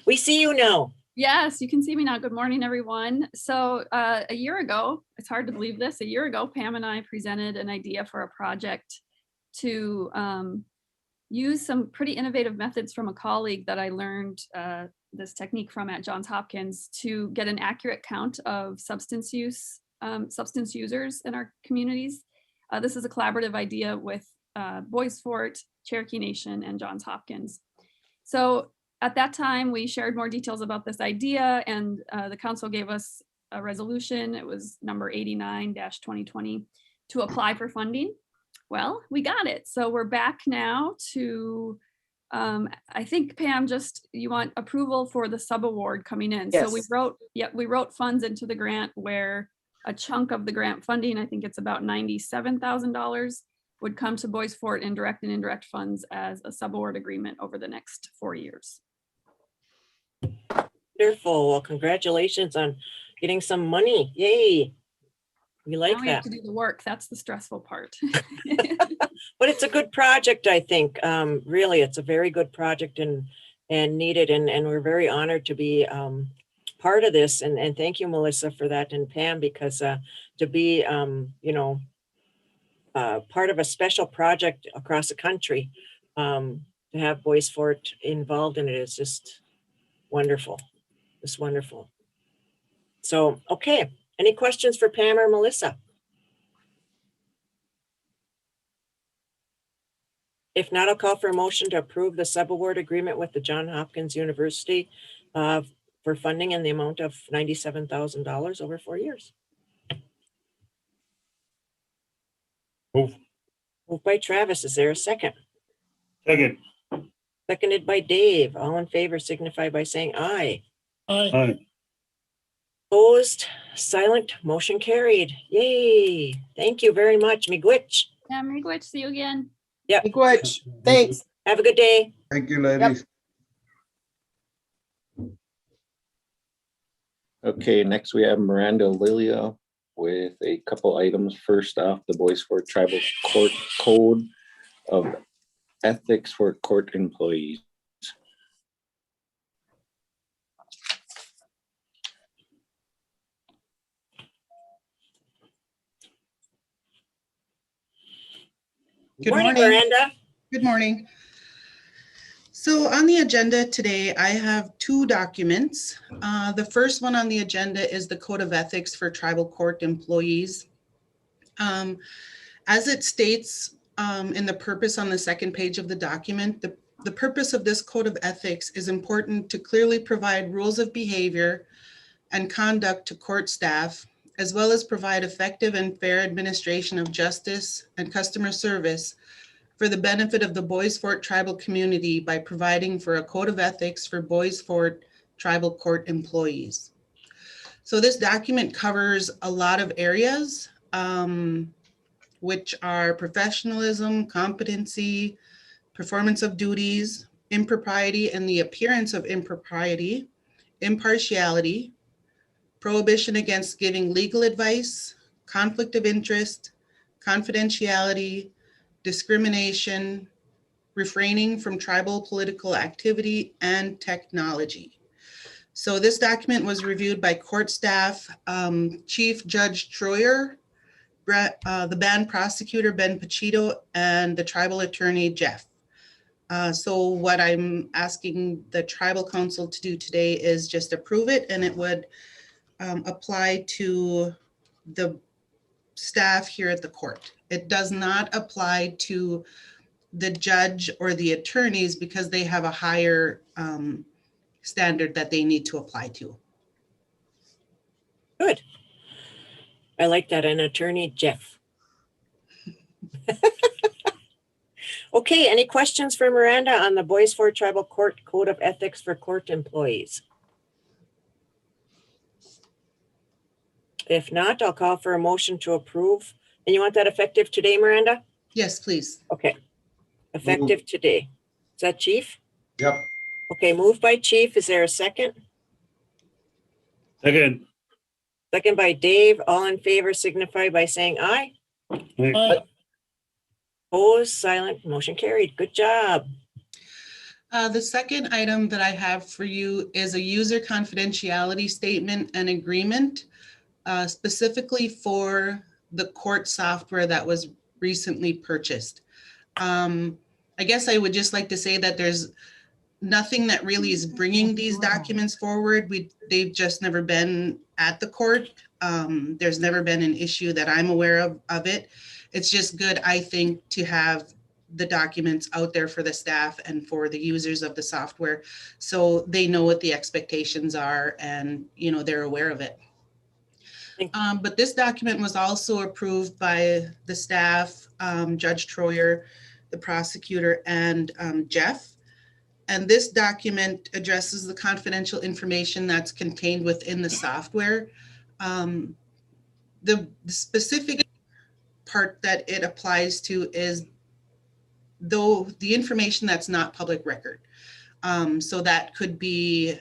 We see you now. Yes, you can see me now. Good morning, everyone. So a year ago, it's hard to believe this, a year ago, Pam and I presented an idea for a project to use some pretty innovative methods from a colleague that I learned this technique from at Johns Hopkins to get an accurate count of substance users in our communities. This is a collaborative idea with Boys Fort, Cherokee Nation, and Johns Hopkins. So at that time, we shared more details about this idea, and the council gave us a resolution. It was number 89-2020 to apply for funding. Well, we got it. So we're back now to I think Pam, just, you want approval for the subaward coming in. So we Yes. wrote funds into the grant where a chunk of the grant funding, I think it's about $97,000, would come to Boys Fort in direct and indirect funds as a subaward agreement over the next 4 years. Wonderful. Well, congratulations on getting some money. Yay. We like Now we have that. to do the work. That's the stressful part. But it's a good project, I think. Really, it's a very good project and needed, and we're very honored to be part of this. And thank you, Melissa, for that, and Pam, because to be part of a special project across the country, to have Boys Fort involved in it is just wonderful. It's wonderful. So, okay. Any questions for Pam or Melissa? If not, I'll call for a motion to approve the subaward agreement with the Johns Hopkins University for funding in the amount of $97,000 over 4 years. Move. Moved by Travis. Is there a second? Second. Seconded by Dave. All in favor signify by saying aye. Aye. Aye. Opposed, silent, motion carried. Yay. Thank you very much, Miigwech. Yeah, Miigwech, see you again. Yep. Miigwech. Thanks. Have a good day. Thank you, ladies. Okay, next we have Miranda Lilia with a couple items. First off, the Boys Fort Tribal Court Code of Ethics for Court Employees. Good morning, Miranda. Good morning. So on the agenda today, I have two documents. The first one on the agenda is the Code of Ethics for Tribal Court Employees. As it states in the purpose on the second page of the document, the purpose of this Code of Ethics is important to clearly provide rules of behavior and conduct to court staff, as well as provide effective and fair administration of justice and customer service for the benefit of the Boys Fort tribal community by providing for a code of ethics for Boys Fort tribal court employees. So this document covers a lot of areas, which are professionalism, competency, performance of duties, impropriety and the appearance of impropriety, impartiality, prohibition against giving legal advice, conflict of interest, confidentiality, discrimination, refraining from tribal political activity, and technology. So this document was reviewed by court staff, Chief Judge Troyer, the band prosecutor, Ben Pachito, and the tribal attorney, Jeff. So what I'm asking the tribal council to do today is just approve it, and it would apply to the staff here at the court. It does not apply to the judge or the attorneys because they have a higher standard that they need to apply to. Good. I like that, an attorney, Jeff. Okay, any questions for Miranda on the Boys Fort Tribal Court Code of Ethics for Court Employees? If not, I'll call for a motion to approve. And you want that effective today, Miranda? Yes, please. Okay, effective today. Is that Chief? Yep. Okay, moved by Chief. Is there a second? Second. Second by Dave. All in favor signify by saying aye. Aye. Opposed, silent, motion carried. Good job. The second item that I have for you is a user confidentiality statement and agreement, specifically for the court software that was recently purchased. I guess I would just like to say that there's nothing that really is bringing these documents forward. They've just never been at the court. There's never been an issue that I'm aware of it. It's just good, I think, to have the documents out there for the staff and for the users of the software, so they know what the expectations are and, you know, they're aware of it. But this document was also approved by the staff, Judge Troyer, the prosecutor, and Jeff. And this document addresses the confidential information that's contained within the software. The specific part that it applies to is though the information that's not public record. So that could be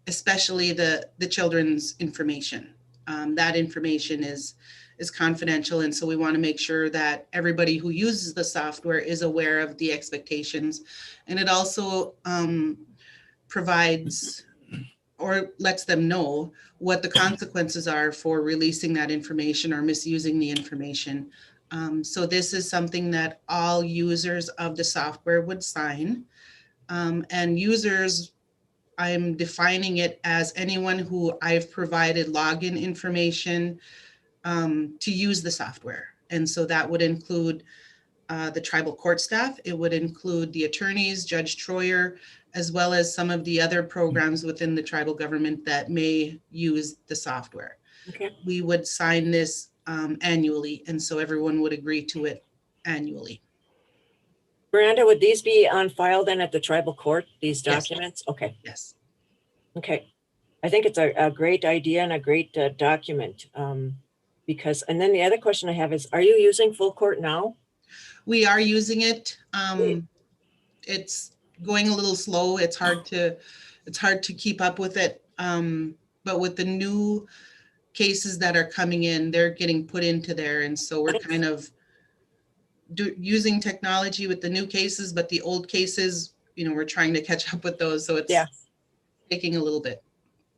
especially the children's information. That information is confidential. And so we want to make sure that everybody who uses the software is aware of the expectations. And it also provides or lets them know what the consequences are for releasing that information or misusing the information. So this is something that all users of the software would sign. And users, I'm defining it as anyone who I've provided login information to use the software. And so that would include the tribal court staff. It would include the attorneys, Judge Troyer, as well as some of the other programs within the tribal government that may use the software. Okay. We would sign this annually, and so everyone would agree to it annually. Miranda, would these be on file then at the tribal court, these Yes. documents? Okay. Yes. Okay. I think it's a great idea and a great document. Because, and then the other question I have is, are you using Full Court now? We are using it. It's going a little slow. It's hard to keep up with it. But with the new cases that are coming in, they're getting put into there. And so we're kind of using technology with the new cases, but the old cases, we're trying to catch up with those. So it's taking a little bit.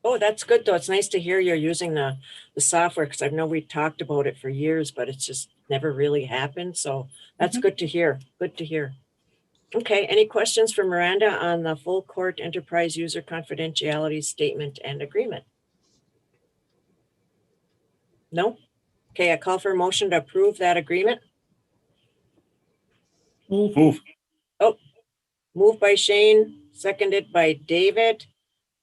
Oh, that's good though. It's nice to hear you're using the software, because I know we talked about it for years, but it's just never really happened. So that's good to hear. Good to hear. Okay, any questions for Miranda on the Full Court Enterprise User Confidentiality Statement and Agreement? No? Okay, I call for a motion to approve that agreement. Move. Oh, moved by Shane, seconded by David.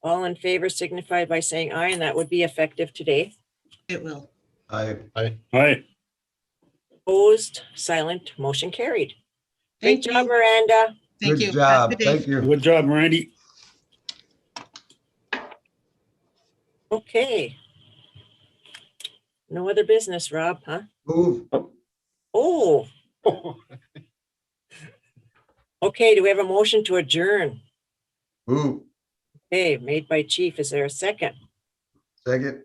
All in favor signify by saying aye, and that would be effective today. It will. Aye. Aye. Opposed, silent, motion carried. Great Thank job, you. Miranda. Thank Good you. job. Have a good day. Thank you. Good job, Randy. Okay. No other business, Rob, huh? Move. Oh. Okay, do we have a motion to adjourn? Move. Okay, made by Chief. Is there a second? Second.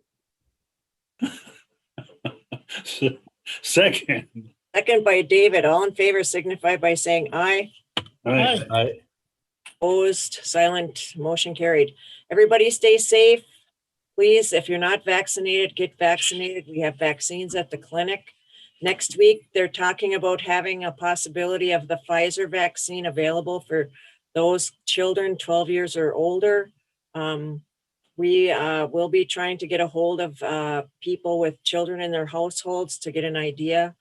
Second. Second by David. All in favor signify by saying aye. Aye. Aye. Opposed, silent, motion carried. Everybody stay safe. Please, if you're not vaccinated, get vaccinated. We have vaccines at the clinic. Next week, they're talking about having a possibility of the Pfizer vaccine available for those children 12 years or older. We will be trying to get a hold of people with children in their households to get an idea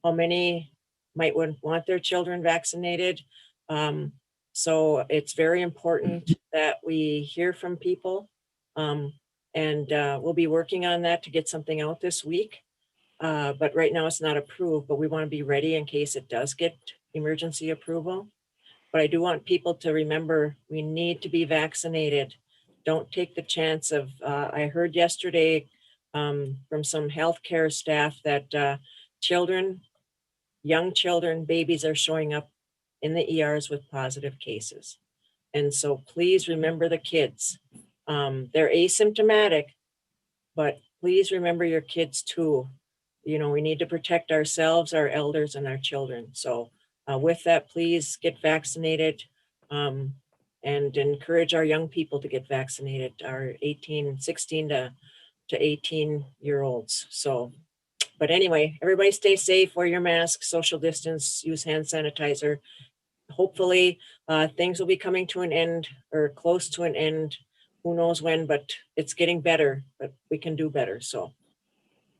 how many might want their children vaccinated. So it's very important that we hear from people. And we'll be working on that to get something out this week. But right now it's not approved, but we want to be ready in case it does get emergency approval. But I do want people to remember we need to be vaccinated. Don't take the chance of, I heard yesterday from some healthcare staff that young children, babies are showing up in the ERs with positive cases. And so please remember the kids. They're asymptomatic, but please remember your kids too. We need to protect ourselves, our elders, and our children. So with that, please get vaccinated and encourage our young people to get vaccinated, our 16 to 18-year-olds. So, but anyway, everybody stay safe, wear your mask, social distance, use hand sanitizer. Hopefully things will be coming to an end or close to an end. Who knows when, but it's getting better, but we can do better. So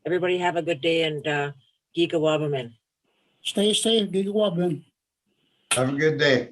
everybody have a good day, and Giga Wabaman. Stay safe, Giga Wobbin. Have a good day.